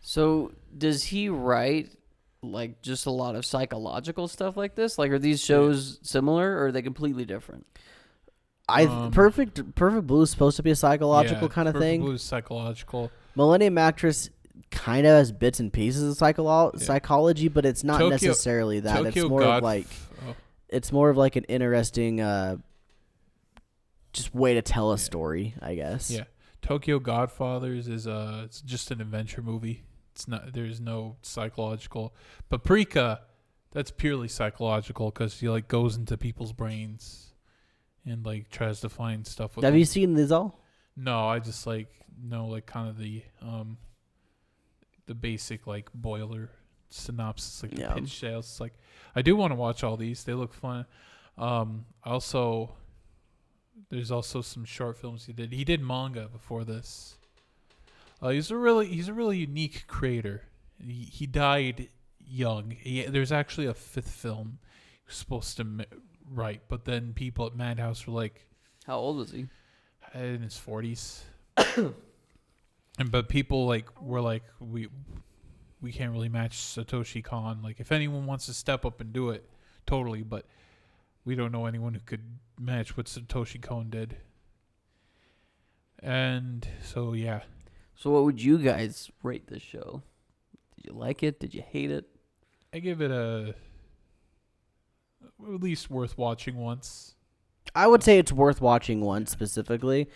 So does he write, like, just a lot of psychological stuff like this? Like, are these shows similar, or are they completely different? Perfect Blue is supposed to be a psychological kind of thing. Perfect Blue is psychological. Millennium Actress kind of has bits and pieces of psychology, but it's not necessarily that. It's more of like it's more of like an interesting just way to tell a story, I guess. Yeah. Tokyo Godfathers is it's just an adventure movie. It's not, there's no psychological. Paprika, that's purely psychological because he like goes into people's brains and like tries to find stuff with Have them. you seen these all? No, I just like know like kind of the the basic like boiler synopsis, like Yeah. the pitch sales. It's like I do want to watch all these. They look fun. Also, there's also some short films he did. He did manga before this. He's a really unique creator. He died young. There's actually a 5th film he was supposed to write, but then people at Madhouse were like, How old was he? in his 40s. But people were like, we can't really match Satoshi Kon. Like, if anyone wants to step up and do it, totally. But we don't know anyone who could match what Satoshi Kon did. And so, yeah. So what would you guys rate this show? Did you like it? Did you hate it? I give it at least worth watching once. I would say it's worth watching once specifically.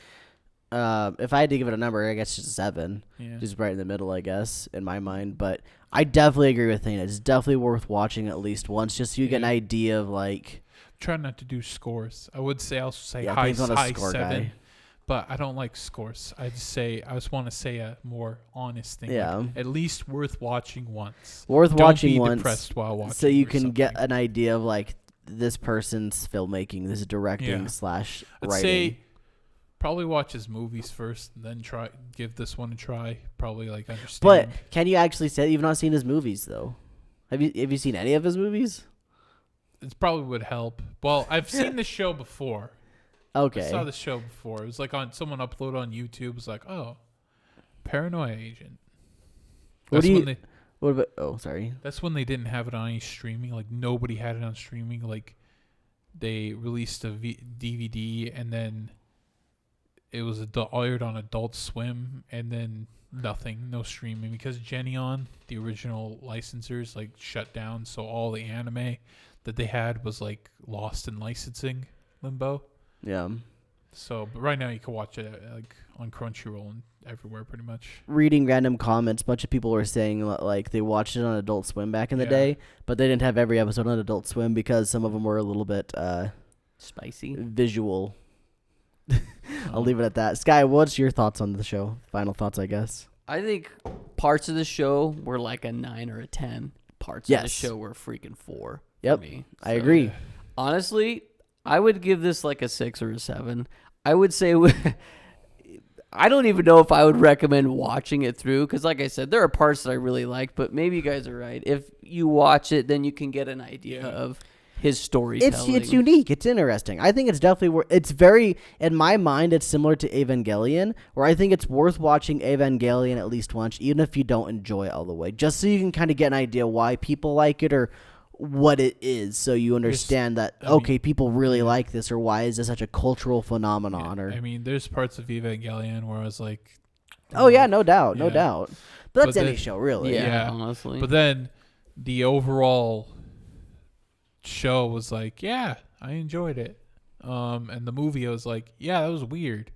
If I had to give it a number, I guess just 7. Yeah. Just right in the middle, I guess, in my mind. But I definitely agree with Thane. It's definitely worth watching at least once, just so you get an idea of like. Try not to do scores. I would say high Thane's not a score 7. guy. But I don't like scores. I just want to say a more honest thing. Yeah. Like, at least worth watching once. Worth Don't watching be once, depressed while watching. so you or can get something. an idea of like this person's filmmaking, this directing / I'd writing. say probably watch his movies first, and then give this one a try. Probably like understand. But can you actually say you've not seen his movies though? Have you seen any of his movies? it probably would help. Well, I've seen the show before. Okay. I saw the show before. It was like on someone uploaded on YouTube. It was like, oh, Paranoia Agent. What That's do you- when they. What about? Oh, sorry. That's when they didn't have it on any streaming. Like nobody had it on streaming. Like they released a DVD and then it was aired on Adult Swim and then nothing, no streaming because Geneon, the original licensors, like shut down. So all the anime that they had was like lost in licensing limbo. Yeah. So, but right now you can watch it like on Crunchyroll and everywhere pretty much. Reading random comments, a bunch of people were saying like they watched it on Adult Swim back in the Yeah. day, but they didn't have every episode on Adult Swim because some of them were a little bit Spicy. visual. I'll leave it at that. Sky, what's your thoughts on the show? Final thoughts, I guess. I think parts of the show were like a 9 or a 10. Parts of the Yes. show were freaking 4 Yep. for me. I agree. Honestly, I would give this like a 6 or a 7. I would say I don't even know if I would recommend watching it through because, like I said, there are parts that I really like, but maybe you guys are right. If you watch it, then you can get an idea of his storytelling. It's unique. It's interesting. I think it's definitely it's very, in my mind, it's similar to Evangelion, where I think it's worth watching Evangelion at least once, even if you don't enjoy it all the way, just so you can kind of get an idea why people like it or what it is, so you understand that people really like this, or why is this such a cultural phenomenon? Or I mean, there's parts of Evangelion where I was like, oh yeah, no doubt, no Yeah. doubt. But that's But any the- show, really. Yeah, Yeah. honestly. but then the overall show was like, yeah, I enjoyed it. And the movie, I was like, yeah, that was weird.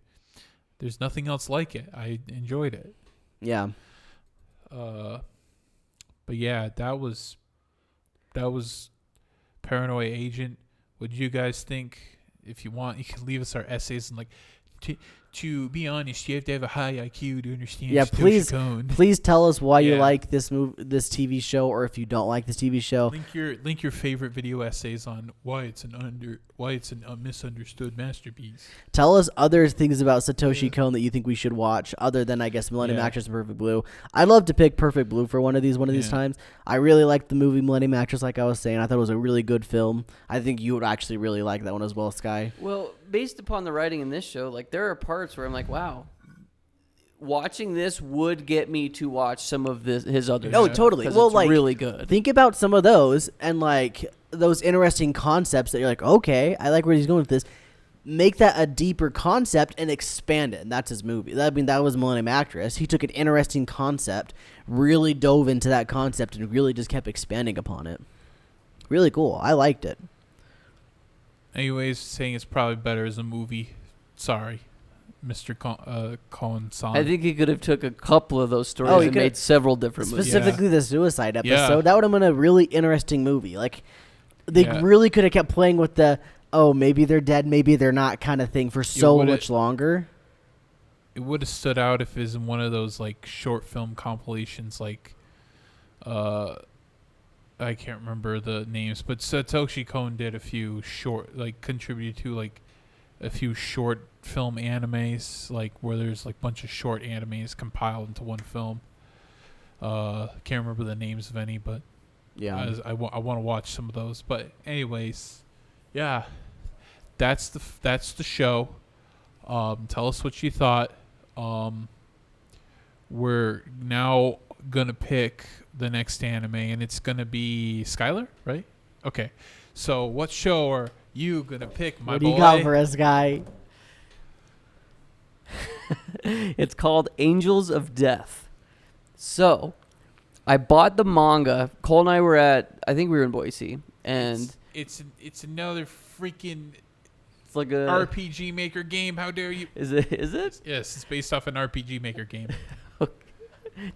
There's nothing else like it. I enjoyed it. Yeah. But yeah, that was Paranoia Agent. What do you guys think? If you want, you can leave us our essays and like. To be honest, you have to have a high IQ to understand. Yeah, Satoshi Kon. Please tell us why you Yeah. like this TV show, or if you don't like this TV show. Link your favorite video essays on why it's a misunderstood masterpiece. Tell us other things about Satoshi Kon that you think we should watch, other than I guess Millennium Yeah. Actress and Perfect Blue. I'd love to pick Perfect Blue for one of these Yeah. times. I really liked the movie Millennium Actress, like I was saying. I thought it was a really good film. I think you would actually really like that one as well, Sky. Well, based upon the writing in this show, like there are parts where I'm like, wow, watching this would get me to watch some of his other. No, stuff, totally. 'cause Well, it's like, really good. Think about some of those and like those interesting concepts that you're like, okay, I like where he's going with this. Make that a deeper concept and expand it. And that's his movie. That was Millennium Actress. He took an interesting concept, really dove into that concept, and really just kept expanding upon it. Really cool. I liked it. Anyways, saying it's probably better as a movie. Sorry, Mr. Kon-san. I think he could have took a couple of those stories he and could- made several different movies. Specifically the suicide episode. Yeah. That would have been a really interesting movie. Like, they Yeah. really could have kept playing with the, oh, maybe they're dead, maybe they're not kind of thing for so would've- much longer. it would have stood out if it was in one of those like short film compilations, like I can't remember the names, but Satoshi Kon did a few short, like contributed to like a few short film animes, like where there's like a bunch of short animes compiled into one film. Can't remember the names of any, but Yeah. I want to watch some of those. But anyways, yeah, that's the show. Tell us what you thought. We're now gonna pick the next anime, and it's gonna be Skylar, right? Okay. So what show are you gonna pick, my What do boy? you got for us, guy? It's called Angels of Death. So, I bought the manga. Cole and I were I think we were in Boise, and It's another freaking it's like a RPG Maker game. How dare you? Is it? Yes, it's based off an RPG Maker game.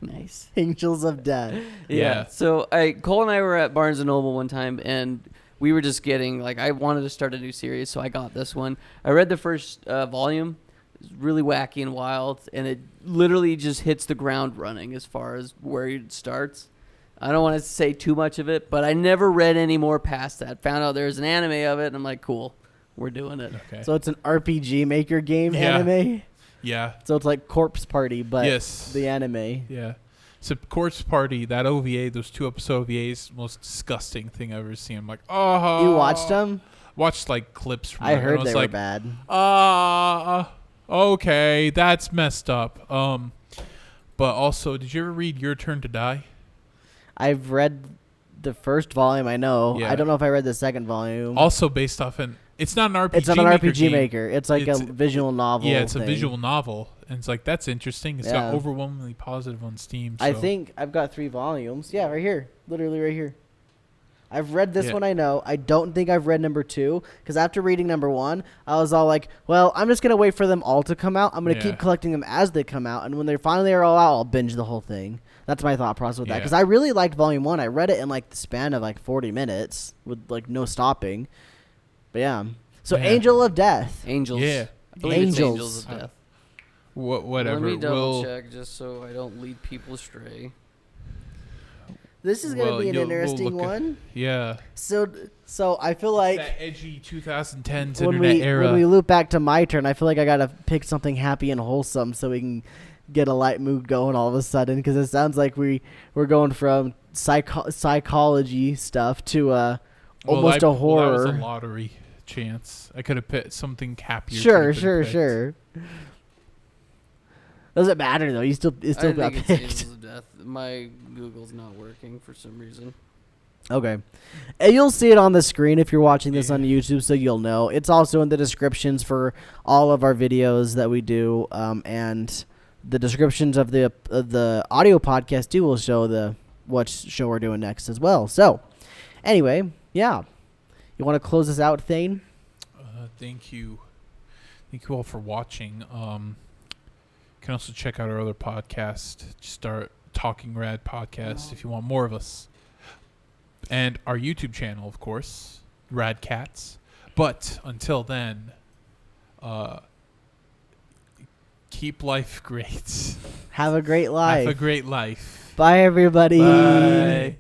Nice. Angels of Death. Yeah. So Cole and I were at Barnes and Noble one time, and we were just getting like I wanted to start a new series, so I got this one. I read the first volume. It's really wacky and wild, and it literally just hits the ground running as far as where it starts. I don't want to say too much of it, but I never read any more past that. Found out there's an anime of it, and I'm like, cool, we're doing it. Okay. So it's an RPG Maker game Yeah. anime. Yeah. So it's like Corpse Party, but Yes. the anime. Yeah. So Corpse Party, that OVA, those 2 episode OVAs, most disgusting thing I've ever seen. I'm like, oh. You watched them? Watched like clips from I it, and heard was they were like, bad. Okay, that's messed up. But also, did you ever read Your Turn to Die? I've read the first volume, I know. Yeah. I don't know if I read the second volume. Also based off it's not an RPG. It's not an Maker RPG game. Maker. It's like It's- a visual novel. Yeah, it's a thing. visual novel, and it's like that's interesting. It's got Yeah. overwhelmingly positive on Steam. So. I think I've got 3 volumes. Yeah, right here. Literally right here. I've read this Yeah. one, I know. I don't think I've read number 2, because after reading number 1, I was all like, well, I'm just going to wait for them all to come out. I'm going to Yeah. keep collecting them as they come out, and when they finally are all out, I'll binge the whole thing. That's my thought process with that, Yeah. because I really liked volume 1. I read it in like the span of like 40 minutes with like no stopping. But yeah. So Yeah. Angel of Death. Angels. Yeah. I believe it's Angels. Angels of Death. Whatever. Let me double We'll- check just so I don't lead people astray. This is going to Well, be an we'll interesting look at- one. Yeah. So I feel like that edgy 2010s when internet we era. when we loop back to my turn, I feel like I gotta pick something happy and wholesome so we can get a light mood going all of a sudden, because it sounds like we're going from psychology stuff to almost a Well, that was horror. a lottery chance. I could have picked something happier. Sure. Sure. Doesn't matter though. It still I got think it's picked. Angels of Death. My Google's not working for some reason. Okay. And you'll see it on the screen if you're watching this Yeah. on YouTube, so you'll know. It's also in the descriptions for all of our videos that we do, and the descriptions of the audio podcast too will show what show we're doing next as well. So, anyway, yeah. You want to close this out, Thane? Thank you. Thank you all for watching. You can also check out our other podcast. Start Talking Rad podcast if you want more of us. And our YouTube channel, of course, Rad Cats. But until then, keep life great. Have a great life. Have a great life. Bye, everybody. Bye.